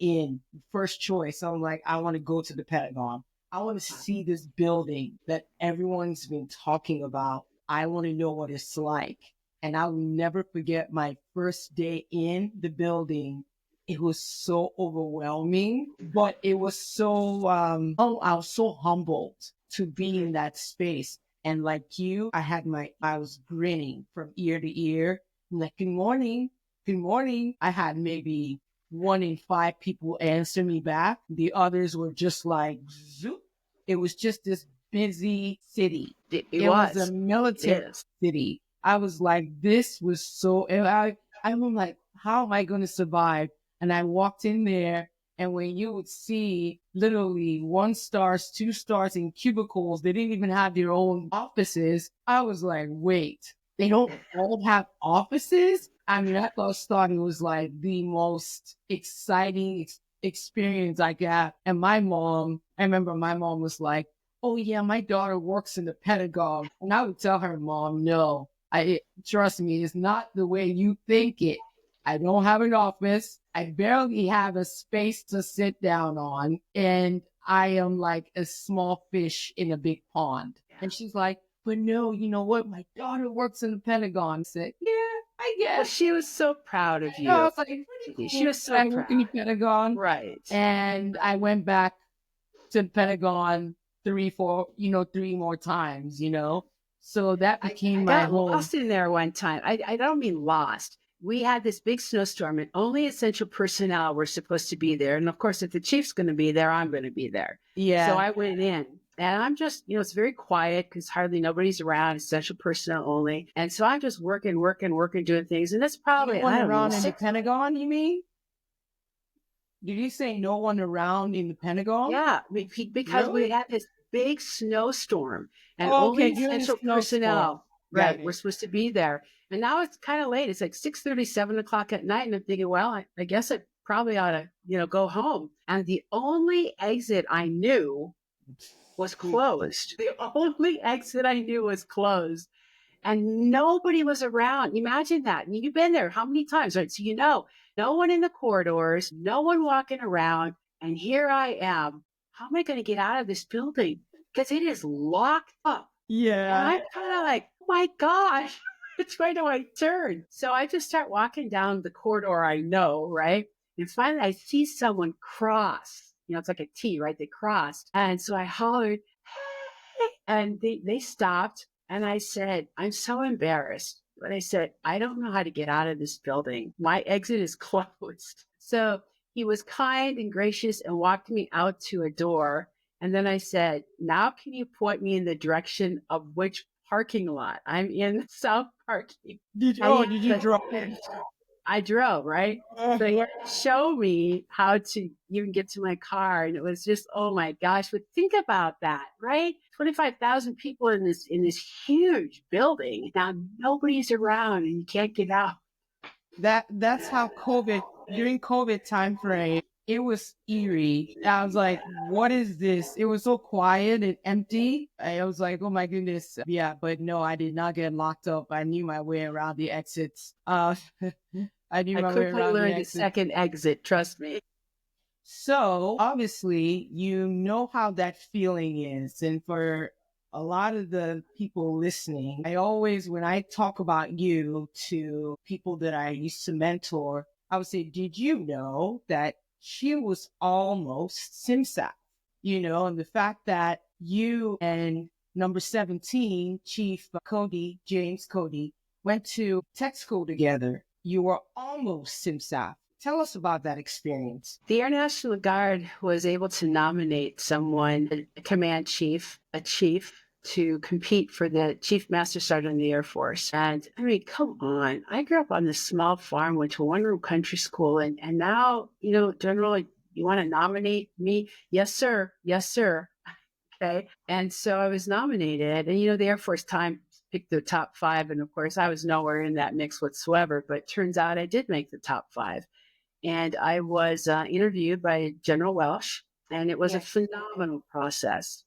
first choice. I'm like, I want to go to the Pentagon. I want to see this building that everyone's been talking about. I want to know what it's like. And I will never forget my first day in the building. It was so overwhelming, but it was so, I was so humbled to be in that space. And like you, I was grinning from ear to ear. I'm like, good morning. Good morning. I had maybe 1 in 5 people answer me back. The others were just like, zoop. It was just this busy city. It Was a was. military city. I was like, this was so, and I'm like, how am I going to survive? And I walked in there, and when you would see literally 1 stars, 2 stars in cubicles, they didn't even have their own offices. I was like, wait, they don't all have offices? I mean, I thought it was like the most exciting experience I got. And I remember my mom was like, oh yeah, my daughter works in the Pentagon. And I would tell her, Mom, no, trust me, it's not the way you think it. I don't have an office. I barely have a space to sit down on. And I am like a small fish in a big pond. And she's like, but no, you know what? My daughter works in the Pentagon. I said, yeah, I Well, guess. she was so proud of No, I you. was like, pretty cool. She was so I work in the proud. Pentagon. Right. And I went back to the Pentagon 3 more times, So that became I my got home. lost in there one time. I don't mean lost. We had this big snowstorm, and only essential personnel were supposed to be there. And of course, if the chief's going to be there, I'm going to be there. Yeah. So I went in, and I'm just, it's very quiet because hardly nobody's around, essential personnel only. And so I'm just working, doing things. And that's probably, No one I don't around know, in the Pentagon, you mean? Did you say no one around in the Pentagon? Yeah, because Really? we had this big snowstorm, and Oh, only okay, you're in a essential snowstorm. personnel, Got right, it. we're supposed to be there. And now it's kind of late. It's like 6:30, 7 o'clock at night, and I'm thinking, well, I guess I probably ought to, go home. And the only exit I knew was closed. The only exit I knew was closed. And nobody was around. Imagine that. And you've been there how many times, right? So no one in the corridors, no one walking around. And here I am. How am I going to get out of this building? Because it is locked up. And Yeah. I'm kind of like, oh my gosh, which way do I turn? So I just start walking down the corridor I know, right? And finally I see someone cross. It's like a T, right? They crossed. And so I hollered, hey, and they stopped. And I said, I'm so embarrassed. But I said, I don't know how to get out of this building. My exit is closed. So he was kind and gracious and walked me out to a door. And then I said, now can you point me in the direction of which parking lot? I'm in South Parking. Did you draw? I drove, right? So he had to show me how to even get to my car. And it was just, oh my gosh. But think about that, right? 25,000 people in this huge building. Now nobody's around and you can't get out. That's how during COVID time frame, it was eerie. I was like, what is this? It was so quiet and empty. I was like, oh my goodness. Yeah, but no, I did not get locked up. I knew my way around the exits. I knew I my way quickly around the learned a exits. second exit, trust me. So obviously, you know how that feeling is. And for a lot of the people listening, I always, when I talk about you to people that I used to mentor, I would say, did you know that she was almost SimSat? And the fact that you and number 17, Chief James Cody, went to tech school together. You were almost SimSat. Tell us about that experience. The Air National Guard was able to nominate someone, a command chief, a chief, to compete for the Chief Master Sergeant of the Air Force. And I mean, come on. I grew up on this small farm, went to a one-room country school, and now, General, you want to nominate me? Yes, sir. Yes, sir. Okay. And so I was nominated, and the Air Force time picked the top 5. And of course, I was nowhere in that mix whatsoever, but turns out I did make the top 5. And I was interviewed by General Welsh, and it was a phenomenal process.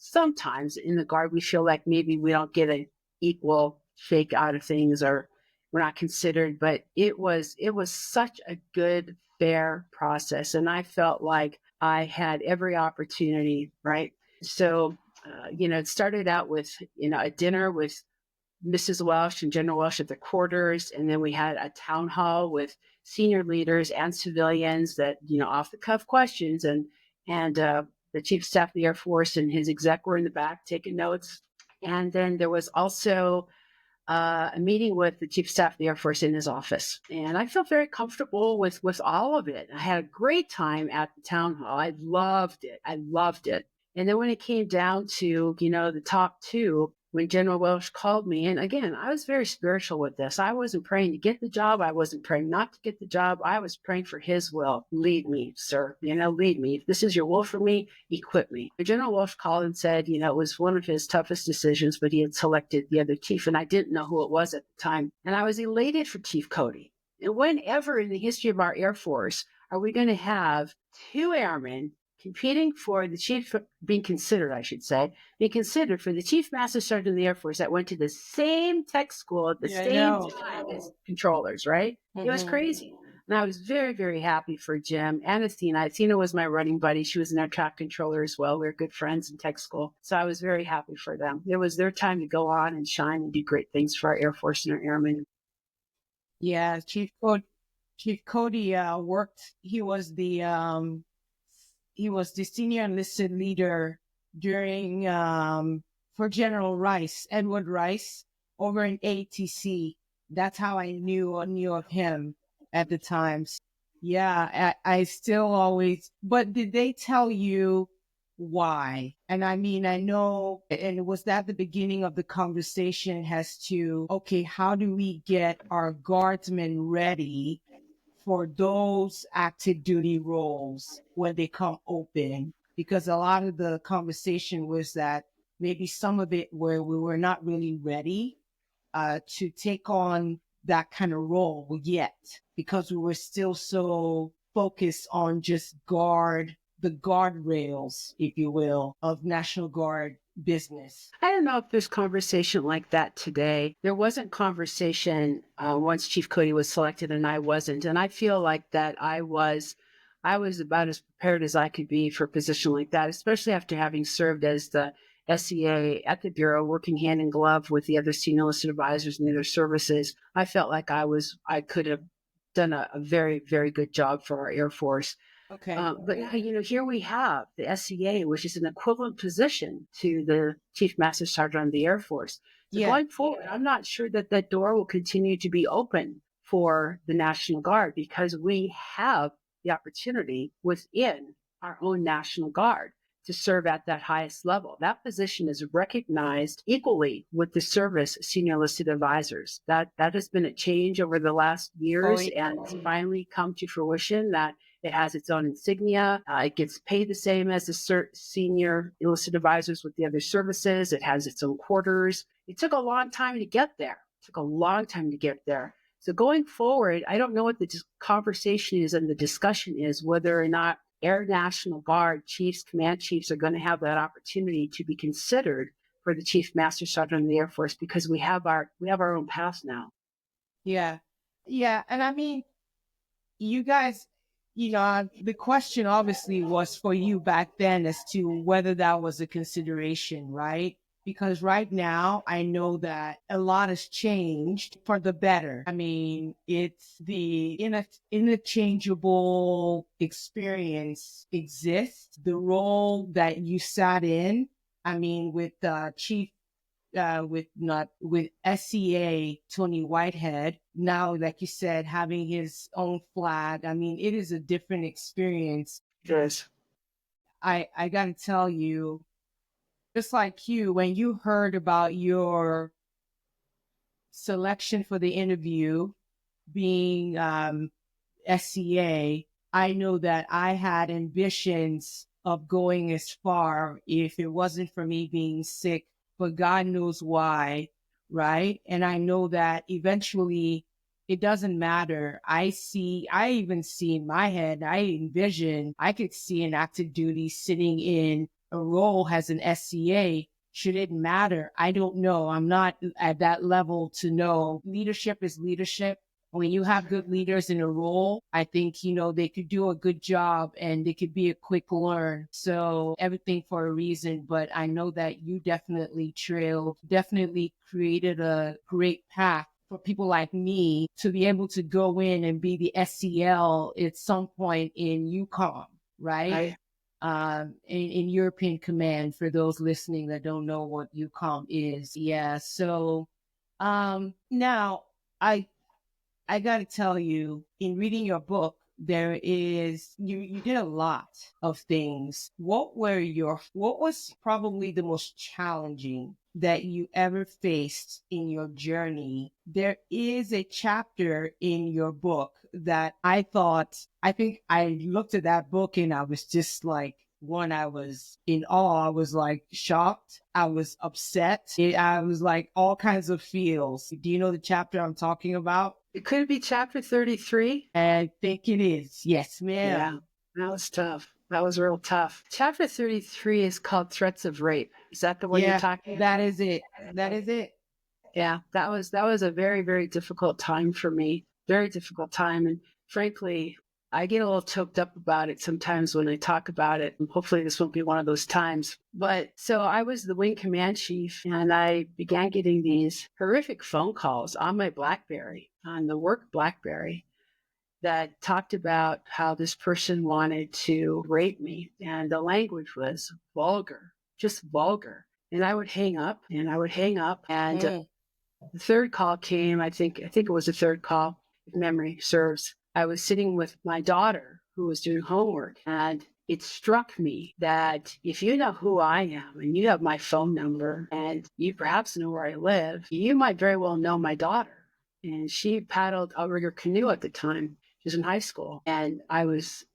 Sometimes in the Guard, we feel like maybe we don't get an equal shake out of things, or we're not considered. But it was such a good, fair process, and I felt like I had every opportunity. Right, so it started out with a dinner with Mrs. Welsh and General Welsh at the quarters. And then we had a town hall with senior leaders and civilians that, off the cuff questions. And the Chief of Staff of the Air Force and his exec were in the back taking notes. And then there was also a meeting with the Chief of Staff of the Air Force in his office. And I felt very comfortable with all of it. I had a great time at the town hall. I loved it. And then when it came down to, the top 2, when General Welsh called me, and again, I was very spiritual with this. I wasn't praying to get the job. I wasn't praying not to get the job. I was praying for his will. Lead me, sir. Lead me. If this is your will for me, equip me. General Welsh called and said, it was one of his toughest decisions, but he had selected the other chief, and I didn't know who it was at the time. And I was elated for Chief Cody. And whenever in the history of our Air Force are we going to have 2 airmen competing for the chief, being considered for the Chief Master Sergeant of the Air Force that went to the same tech school at the same time as controllers, right? Mm-hmm. It was crazy. And I was very, very happy for Jim and Athena. Athena was my running buddy. She was an air traffic controller as well. We were good friends in tech school. So I was very happy for them. It was their time to go on and shine and do great things for our Air Force and our airmen. Yeah, Chief Cody worked. He was the senior enlisted leader during for General Rice, Edward Rice, over in ATC. That's how I knew of him at the time. Yeah, I still always. But did they tell you why? And I mean, I know, and was that the beginning of the conversation as to, okay, how do we get our guardsmen ready for those active duty roles when they come open? Because a lot of the conversation was that maybe some of it where we were not really ready to take on that kind of role yet, because we were still so focused on just the guardrails, if you will, of National Guard business. I don't know if there's conversation like that today. There wasn't conversation once Chief Cody was selected and I wasn't. And I feel like that I was about as prepared as I could be for a position like that, especially after having served as the SEA at the Bureau, working hand in glove with the other senior enlisted advisors and the other services. I felt like I could have done a very, very good job for our Air Force. Okay. But here we have the SEA, which is an equivalent position to the Chief Master Sergeant of the Air Force. So Yeah. going forward, I'm not sure that that door will continue to be open for the National Guard because we have the opportunity within our own National Guard to serve at that highest level. That position is recognized equally with the service senior enlisted advisors. That has been a change over the last Oh, years yeah. and it's finally come to fruition that it has its own insignia. It gets paid the same as the senior enlisted advisors with the other services. It has its own quarters. It took a long time to get there. It took a long time to get there. So going forward, I don't know what the conversation is and the discussion is whether or not Air National Guard chiefs, command chiefs are going to have that opportunity to be considered for the Chief Master Sergeant of the Air Force because we have our own paths now. Yeah. Yeah. And I mean, you guys, the question obviously was for you back then as to whether that was a consideration, right? Because right now I know that a lot has changed for the better. I mean, it's the interchangeable experience exists. The role that you sat in, I mean, with Chief with SCA Tony Whitehead. Now, like you said, having his own flag. I mean, it is a different experience. Yes. I gotta tell you, just like you, when you heard about your selection for the interview being SCA, I know that I had ambitions of going as far if it wasn't for me being sick, but God knows why, right? And I know that eventually it doesn't matter. I even see in my head, I could see an active duty sitting in a role as an SCA. Should it matter? I don't know. I'm not at that level to know. Leadership is leadership. When you have good leaders in a role, I think, they could do a good job and they could be a quick learn. So everything for a reason, but I know that you definitely created a great path for people like me to be able to go in and be the SCL at some point in UCOM, right? In European Command, for those listening that don't know what UCOM is. Yeah. So, now I got to tell you, in reading your book, you did a lot of things. What was probably the most challenging that you ever faced in your journey? There is a chapter in your book that I think I looked at that book and I was just like, one, I was in awe. I was like shocked. I was upset. I was like all kinds of feels. Do you know the chapter I'm talking about? It could be chapter 33. I think it is. Yes, ma'am. Yeah, that was tough. That was real tough. Chapter 33 is called Threats of Rape. Is that the one you're talking about? That is it. That is it. Yeah, that was a very, very difficult time for me. Very difficult time. And frankly, I get a little choked up about it sometimes when I talk about it. And hopefully this won't be one of those times. But so I was the wing command chief and I began getting these horrific phone calls on my BlackBerry, on the work BlackBerry, that talked about how this person wanted to rape me. And the language was vulgar, just vulgar. And I would hang up and I would hang up. And the third call came, I think it was the third call, if memory serves. I was sitting with my daughter who was doing homework, and it struck me that if you know who I am and you have my phone number and you perhaps know where I live, you might very well know my daughter. And she paddled outrigger canoe at the time. She was in high school. And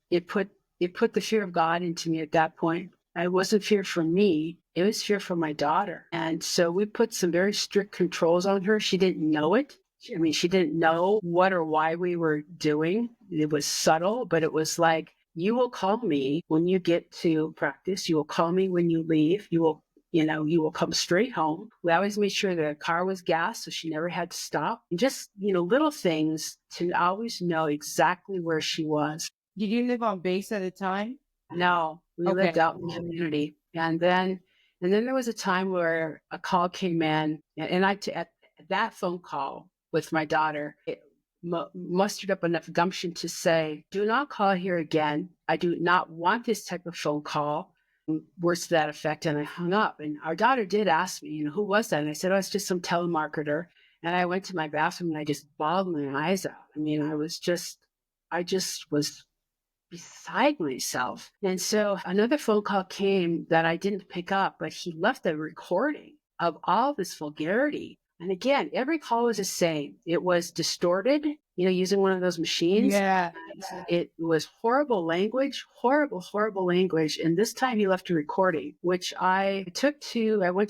it put the fear of God into me at that point. It wasn't fear for me. It was fear for my daughter. And so we put some very strict controls on her. She didn't know it. I mean, she didn't know what or why we were doing. It was subtle, but it was like, you will call me when you get to practice. You will call me when you leave. You will come straight home. We always made sure the car was gassed, so she never had to stop. And just, little things to always know exactly where she was. Did you live on base at the time? No, we lived out in the community. And then there was a time where a call came in, and at that phone call with my daughter, it mustered up enough gumption to say, do not call here again. I do not want this type of phone call. words to that effect. And I hung up. And our daughter did ask me, who was that? And I said, oh, it's just some telemarketer. And I went to my bathroom and I just bawled my eyes out. I mean, I just was beside myself. And so another phone call came that I didn't pick up, but he left a recording of all this vulgarity. And again, every call was the same. It was distorted, using one of those machines. Yeah. It was horrible language, horrible, horrible language. And this time he left a recording, which I went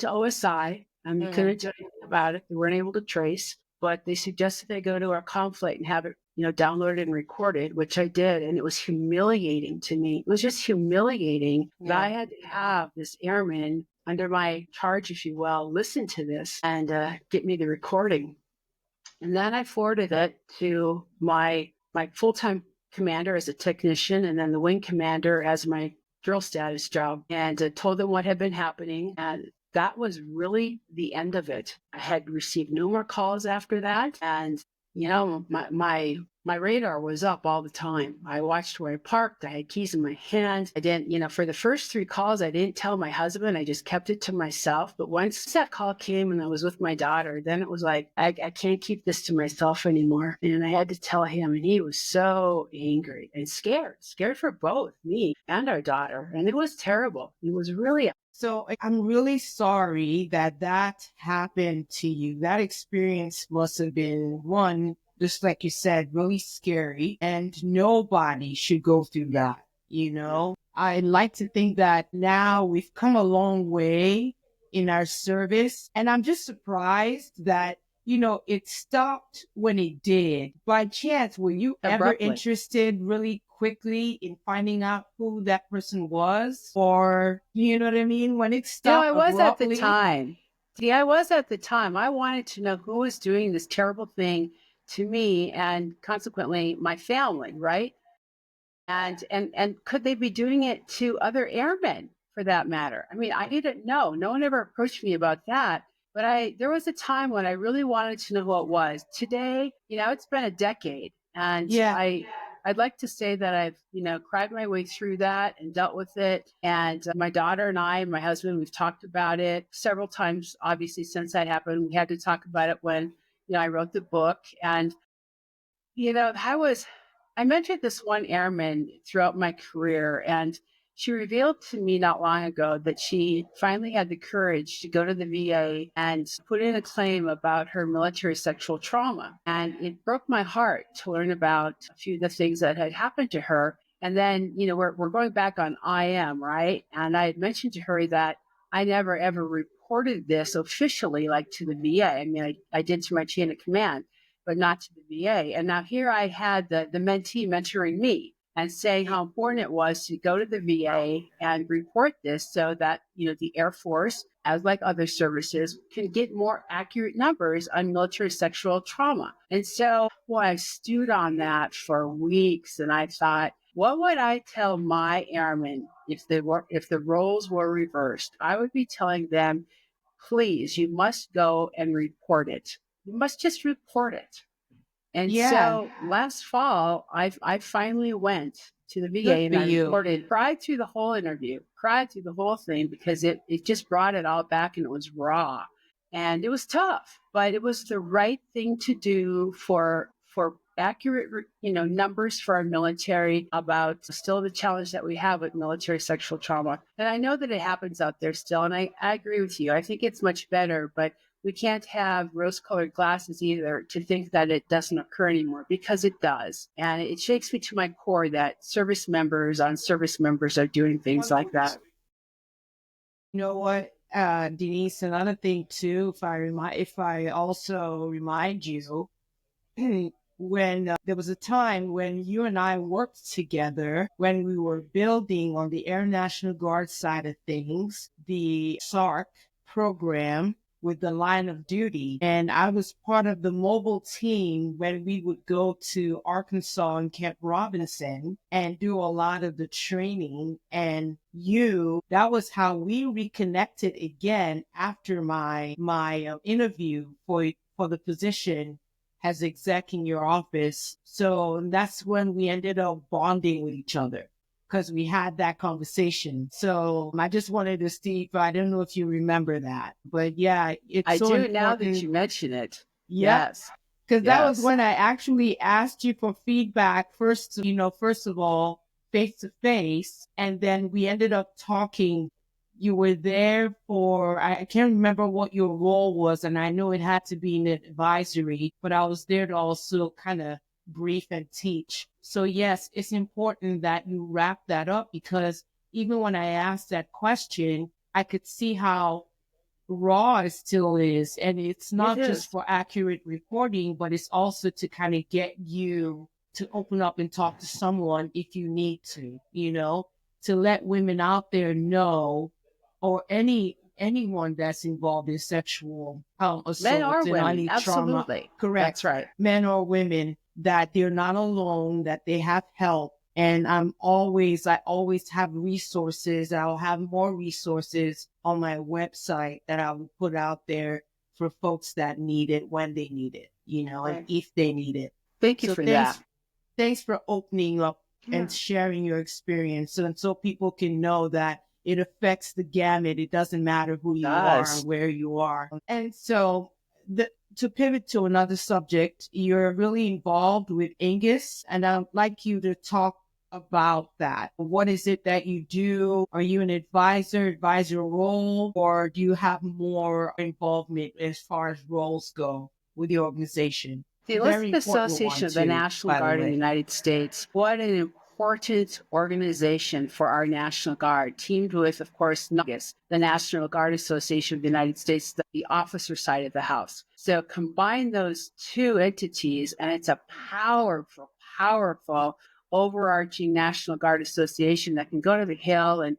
to OSI. We couldn't do anything about it. They weren't able to trace, but they suggested I go to our conflict and have it, downloaded and recorded, which I did. And it was humiliating to me. It was just humiliating that I had to have this airman under my charge, if you will, listen to this and get me the recording. And then I forwarded it to my full-time commander as a technician, and then the wing commander as my drill status job, and told them what had been happening. And that was really the end of it. I had received no more calls after that. And, my radar was up all the time. I watched where I parked. I had keys in my hand. I didn't, for the first 3 calls, I didn't tell my husband. I just kept it to myself. But once that call came and I was with my daughter, then it was like, I can't keep this to myself anymore. And I had to tell him. And he was so angry and scared for both me and our daughter. And it was terrible. It was really. So I'm really sorry that happened to you. That experience must have been, one, just like you said, really scary, and nobody should go through that, I like to think that now we've come a long way in our service, and I'm just surprised that, it stopped when it did. By chance, were you ever Abruptly. interested really quickly in finding out who that person was? Or, you know what I mean? When it stopped I was at the abruptly. time. See, I was at the time. I wanted to know who was doing this terrible thing to me and consequently my family, right? And could they be doing it to other airmen for that matter? I mean, I didn't know. No one ever approached me about that. But there was a time when I really wanted to know who it was. Today, it's been a decade. And Yeah. I'd like to say that I've, cried my way through that and dealt with it. And my daughter and I and my husband, we've talked about it several times, obviously, since that happened. We had to talk about it when, I wrote the book. And, I mentored this one airman throughout my career, and she revealed to me not long ago that she finally had the courage to go to the VA and put in a claim about her military sexual trauma. And it broke my heart to learn about a few of the things that had happened to her. And then, we're going back on IM, right? And I had mentioned to her that I never ever reported this officially, like to the VA. I mean, I did to my chain of command, but not to the VA. And now here I had the mentee mentoring me and saying how important it was to go to the VA and report this so that, the Air Force, as like other services, can get more accurate numbers on military sexual trauma. And so, I stewed on that for weeks, and I thought, what would I tell my airmen if the roles were reversed? I would be telling them, please, you must go and report it. You must just report it. And so last fall, I finally went to the VA and I reported, cried through the whole interview, cried through the whole thing because it just brought it all back and it was raw. And it was tough, but it was the right thing to do for accurate, numbers for our military about still the challenge that we have with military sexual trauma. And I know that it happens out there still. And I agree with you. I think it's much better, but we can't have rose-colored glasses either to think that it doesn't occur anymore, because it does. And it shakes me to my core that service members on service members are doing things like that. You know what, Denise, another thing too, if I also remind you, when there was a time when you and I worked together when we were building on the Air National Guard side of things, the SARC program with the line of duty. And I was part of the mobile team when we would go to Arkansas and Camp Robinson and do a lot of the training. And that was how we reconnected again after my interview for the position as exec in your office. So that's when we ended up bonding with each other. because we had that conversation. So I just wanted to see, I don't know if you remember that, but yeah, it's I so do now that important. you mention it. Yep. Yes. Because that was Yes. when I actually asked you for feedback first, first of all, face to face. And then we ended up talking. You were there for, I can't remember what your role was. And I know it had to be an advisory, but I was there to also kind of brief and teach. So yes, it's important that you wrap that up, because even when I asked that question, I could see how raw it still is. And it's It not just is. for accurate reporting, but it's also to kind of get you to open up and talk to someone if you need to, to let women out there know, or anyone that's involved in sexual Men assault or and women. any trauma, Absolutely. That's correct, right. men or women, that they're not alone, that they have help. And I always have resources. I'll have more resources on my website that I will put out there for folks that need it when they need it, and Right. if they need it. Thank you So for that. thanks for opening up Yeah. and sharing your experience, and so people can know that it affects the gamut. It doesn't matter who It you are or does. where you are. And so to pivot to another subject, you're really involved with Angus, and I'd like you to talk about that. What is it that you do? Are you an advisor role, or do you have more involvement as far as roles go with the organization? The Very Enlisted important one Association of the too, National by the Guard of the way. United States. What an important organization for our National Guard, teamed with, of course, NUGAS, the National Guard Association of the United States, the officer side of the house. So combine those two entities, and it's a powerful, powerful overarching National Guard Association that can go to the Hill and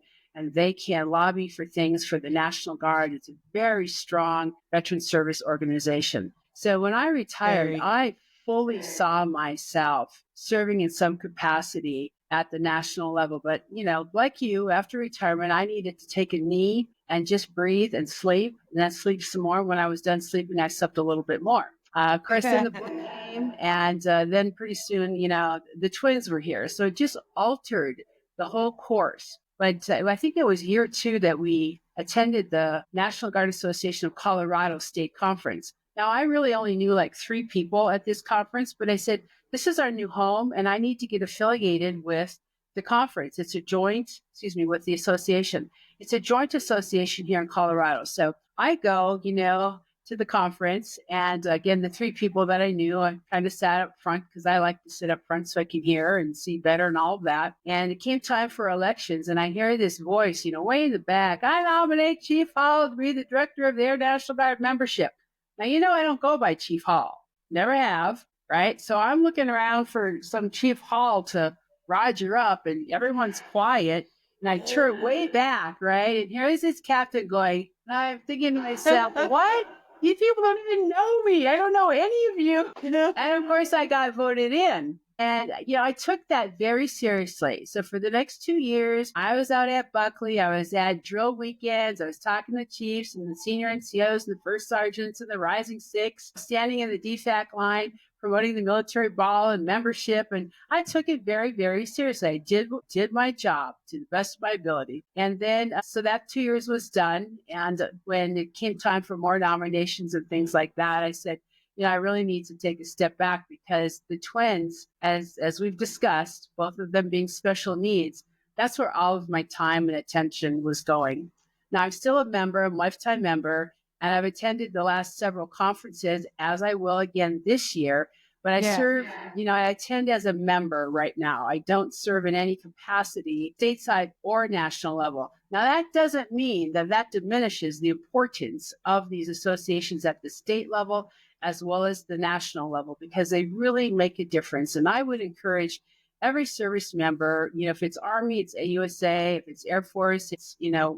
they can lobby for things for the National Guard. It's a very strong veteran service organization. So when I retired, Very. I fully saw myself serving in some capacity at the national level. But, like you, after retirement, I needed to take a knee and just breathe and sleep, and then sleep some more. When I was done sleeping, I slept a little bit more. Of course, then the book came, and then pretty soon, the twins were here. So it just altered the whole course. But I think it was year two that we attended the National Guard Association of Colorado State Conference. Now, I really only knew like 3 people at this conference, but I said, this is our new home, and I need to get affiliated with the conference. It's a joint, with the association. It's a joint association here in Colorado. So I go, to the conference. And again, the 3 people that I knew, I kind of sat up front because I like to sit up front so I can hear and see better and all of that. And it came time for elections, and I hear this voice, way in the back, I nominate Chief Hall to be the director of the Air National Guard membership. Now, I don't go by Chief Hall, never have, right? So I'm looking around for some Chief Hall to roger up, and everyone's quiet. And I turn way back, right? And here's this captain going, and I'm thinking to myself, what? You people don't even know me. I don't know any of you. And of course, I got voted in. And, I took that very seriously. So for the next 2 years, I was out at Buckley. I was at drill weekends. I was talking to chiefs and the senior NCOs and the first sergeants and the rising six, standing in the DFAC line, promoting the military ball and membership. And I took it very, very seriously. I did my job to the best of my ability. And then, so that 2 years was done. And when it came time for more nominations and things like that, I said, I really need to take a step back, because the twins, as we've discussed, both of them being special needs, that's where all of my time and attention was going. Now, I'm still a member, a lifetime member, and I've attended the last several conferences, as I will again this year. But I serve, I attend as a member right now. I don't serve in any capacity, stateside or national level. Now, that doesn't mean that diminishes the importance of these associations at the state level as well as the national level, because they really make a difference. And I would encourage every service member, if it's Army, it's AUSA, if it's Air Force, it's, the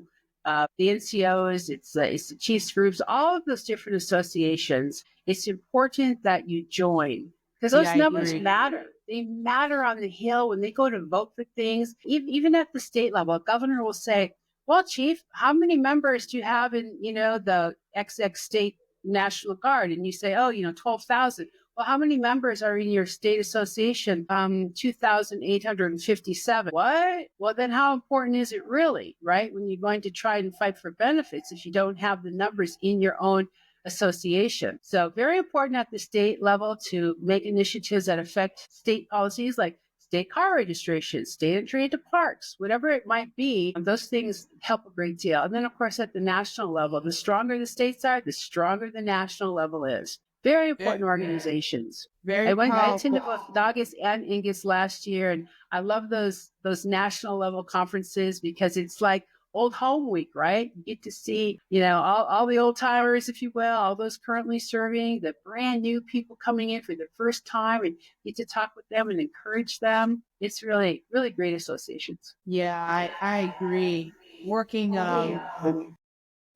NCOs, it's the Chiefs groups, all of those different associations. It's important that you join, because Yeah, those I numbers agree. matter. They matter on the Hill when they go to vote for things. Even at the state level, a governor will say, well, Chief, how many members do you have in, the XX state National Guard? And you say, 12,000. Well, how many members are in your state association? 2,857. What? Well, then how important is it really, right? When you're going to try and fight for benefits if you don't have the numbers in your own association. So very important at the state level to make initiatives that affect state policies like state car registration, state entry into parks, whatever it might be. Those things help a great deal. And then, of course, at the national level, the stronger the states are, the stronger the national level is. Very important organizations. Very I attended powerful. both Nagas and Ingus last year, and I love those national level conferences because it's like old home week, right? You get to see, all the old timers, if you will, all those currently serving, the brand new people coming in for the first time, and get to talk with them and encourage them. It's really, really great associations. Yeah, I agree. Working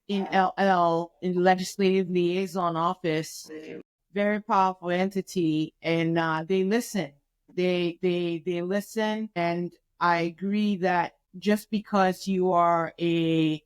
in LL, in Legislative Liaison Office, very powerful entity, and they listen. They listen, and I agree that just because you are a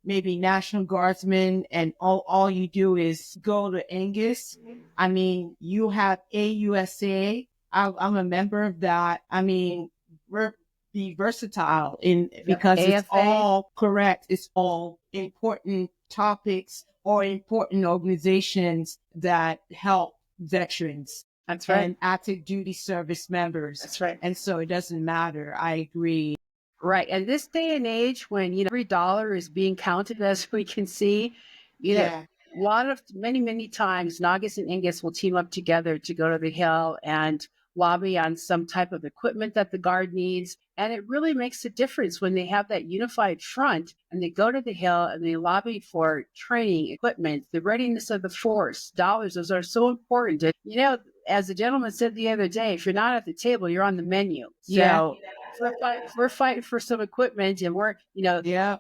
maybe National Guardsman and all you do is go to Angus, I mean, you have AUSA. I'm a member of that. I mean, we're be versatile in because it's AFA. all correct. It's all important topics or important organizations that help veterans That's right. and active duty service members. That's right. And so it doesn't matter. I agree. Right. And this day and age when, every dollar is being counted, as we can see, Yeah. a lot of many times Nagas and Ingus will team up together to go to the Hill and lobby on some type of equipment that the Guard needs. And it really makes a difference when they have that unified front and they go to the Hill and they lobby for training, equipment, the readiness of the force, dollars. Those are so important. And, as the gentleman said the other day, if you're not at the table, you're on the menu. Yeah. So we're fighting for some equipment and we're, Yeah.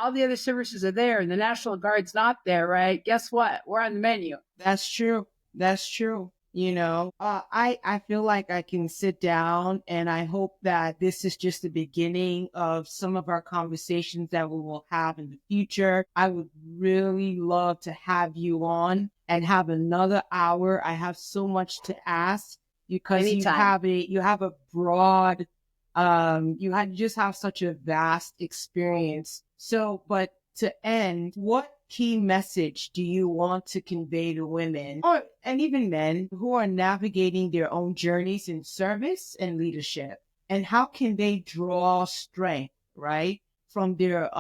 all the other services are there and the National Guard's not there, right? Guess what? We're on the menu. That's true. That's true. I feel like I can sit down, and I hope that this is just the beginning of some of our conversations that we will have in the future. I would really love to have you on and have another hour. I have so much to ask because Anytime. you have a broad, you just have such a vast experience. So, but to end, what key message do you want to convey to women and even men who are navigating their own journeys in service and leadership? And how can they draw strength, right, from their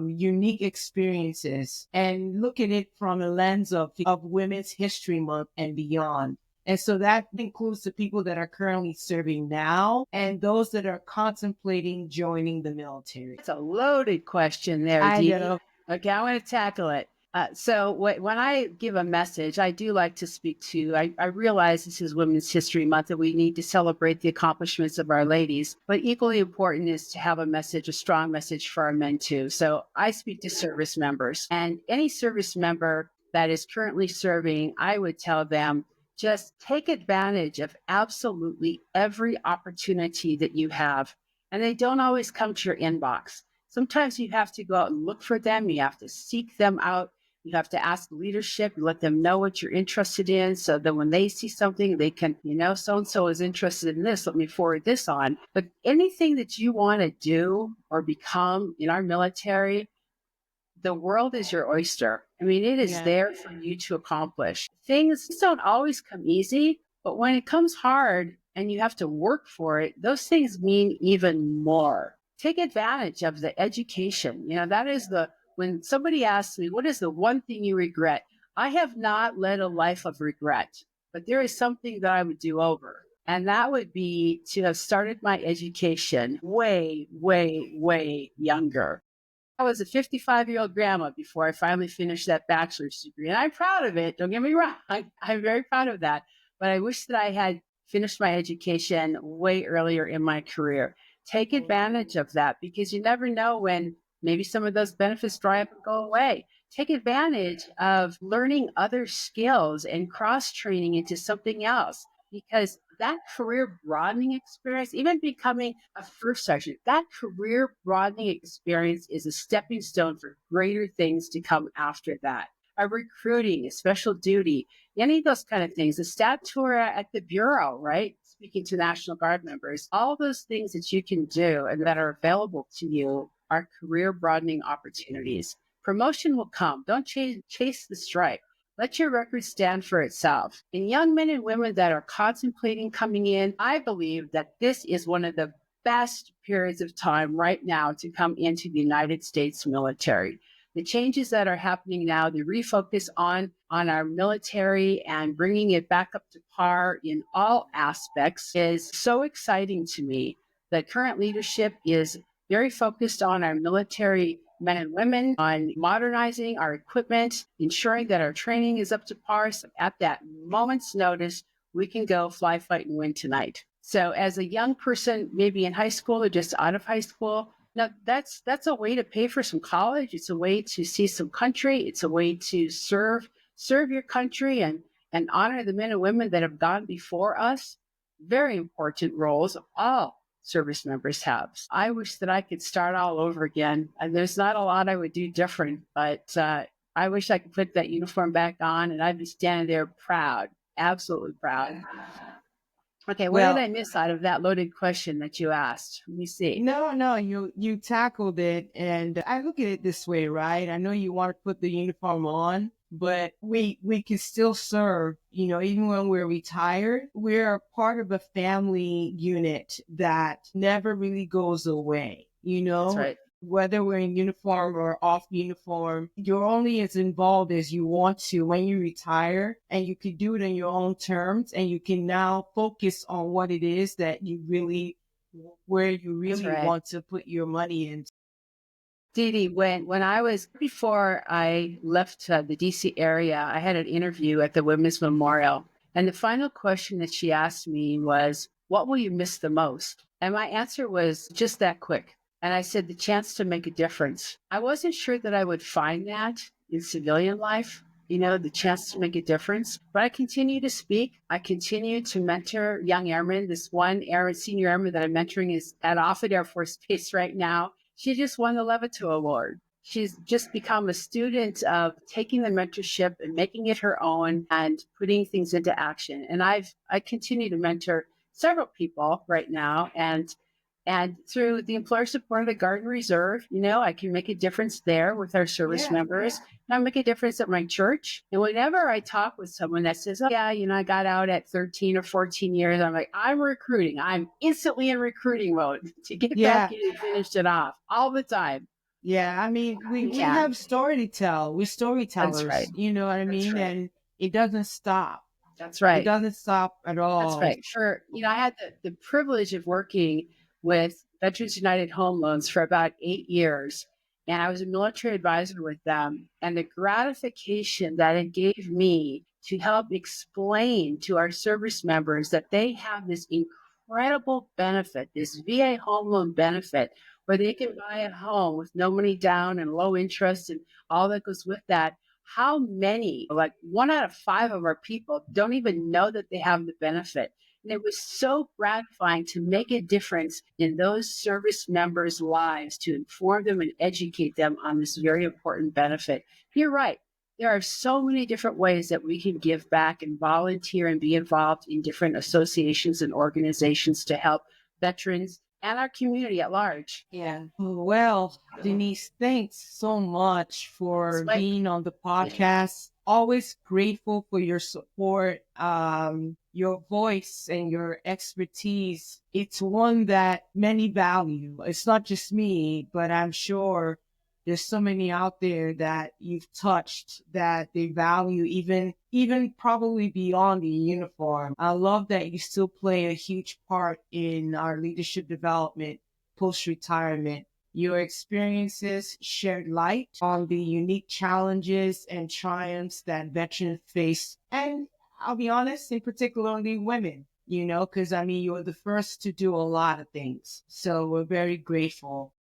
unique experiences and look at it from a lens of Women's History Month and beyond? And so that includes the people that are currently serving now and those that are contemplating joining the military. It's a loaded question there, I Dee. know. Okay, I want to tackle it. So when I give a message, I do like to speak to, I realize this is Women's History Month and we need to celebrate the accomplishments of our ladies, but equally important is to have a message, a strong message for our men too. So I speak to service members, and any service member that is currently serving, I would tell them, just take advantage of absolutely every opportunity that you have. And they don't always come to your inbox. Sometimes you have to go out and look for them. You have to seek them out. You have to ask leadership. You let them know what you're interested in so that when they see something, they can, so-and-so is interested in this. Let me forward this on. But anything that you want to do or become in our military, the world is your oyster. I mean, it is there for you to accomplish. Things don't always come easy, but when it comes hard and you have to work for it, those things mean even more. Take advantage of the education. That is when somebody asks me, what is the one thing you regret? I have not led a life of regret, but there is something that I would do over. And that would be to have started my education way, way, way younger. I was a 55-year-old grandma before I finally finished that bachelor's degree. And I'm proud of it. Don't get me wrong. I'm very proud of that. But I wish that I had finished my education way earlier in my career. Take advantage of that because you never know when maybe some of those benefits dry up and go away. Take advantage of learning other skills and cross-training into something else because that career broadening experience, even becoming a first sergeant, that career broadening experience is a stepping stone for greater things to come after that. A recruiting, a special duty, any of those kind of things. The stat tour at the Bureau, right? Speaking to National Guard members, all those things that you can do and that are available to you are career broadening opportunities. Promotion will come. Don't chase the stripe. Let your record stand for itself. And young men and women that are contemplating coming in, I believe that this is one of the best periods of time right now to come into the United States military. The changes that are happening now, the refocus on our military and bringing it back up to par in all aspects is so exciting to me. The current leadership is very focused on our military men and women, on modernizing our equipment, ensuring that our training is up to par. So at that moment's notice, we can go fly, fight, and win tonight. So as a young person, maybe in high school or just out of high school, now that's a way to pay for some college. It's a way to see some country. It's a way to serve your country and honor the men and women that have gone before us. Very important roles all service members have. I wish that I could start all over again. And there's not a lot I would do different, but I wish I could put that uniform back on and I'd be standing there proud, absolutely proud. Okay, what did I miss out of that loaded question that you asked? Let me see. No, you tackled it, and I look at it this way, right? I know you want to put the uniform on, but we can still serve, even when we're retired. We're part of a family unit that never really goes away, That's right. Whether we're in uniform or off uniform, you're only as involved as you want to when you retire, and you can do it on your own terms, and you can now focus on what it is that where you really want to put your money in. Dee Dee, before I left the DC area, I had an interview at the Women's Memorial. And the final question that she asked me was, what will you miss the most? And my answer was just that quick. And I said, the chance to make a difference. I wasn't sure that I would find that in civilian life, the chance to make a difference. But I continue to speak. I continue to mentor young airmen. This one senior airman that I'm mentoring is at Offutt Air Force Base right now. She just won the Levitou Award. She's just become a student of taking the mentorship and making it her own and putting things into action. And I continue to mentor several people right now. And through the employer support of the Guard and Reserve, I can make a difference there with our service members. And I make a difference at my church. And whenever I talk with someone that says, I got out at 13 or 14 years, I'm like, I'm recruiting. I'm instantly in recruiting mode to get back in and finish it off all the time. Yeah, I mean, we have story to tell. We're storytellers, That's right. You know what I mean? Right. And it doesn't stop. That's right. It doesn't stop at all. That's right. Sure. I had the privilege of working with Veterans United Home Loans for about 8 years. And I was a military advisor with them. And the gratification that it gave me to help explain to our service members that they have this incredible benefit, this VA home loan benefit, where they can buy a home with no money down and low interest and all that goes with that. How many, like 1 out of 5 of our people, don't even know that they have the benefit. And it was so gratifying to make a difference in those service members' lives, to inform them and educate them on this very important benefit. You're right. There are so many different ways that we can give back and volunteer and be involved in different associations and organizations to help veterans and our community at large. Yeah. Well, Denise, thanks so much for being on the podcast. Always grateful for your support, your voice and your expertise. It's one that many value. It's not just me, but I'm sure there's so many out there that you've touched that they value even probably beyond the uniform. I love that you still play a huge part in our leadership development post-retirement. Your experiences shed light on the unique challenges and triumphs that veterans face. And I'll be honest, in particularly women, because you're the first to do a lot of things. So we're very grateful.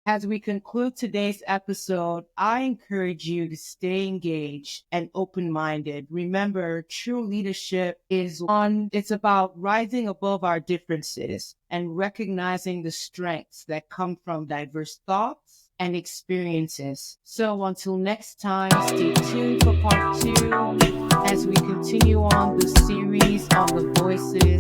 As we conclude today's episode, I encourage you to stay engaged and open-minded. Remember, true leadership it's about rising above our differences and recognizing the strengths that come from diverse thoughts and experiences. So until next time, stay tuned for part 2 as we continue on the series on the voices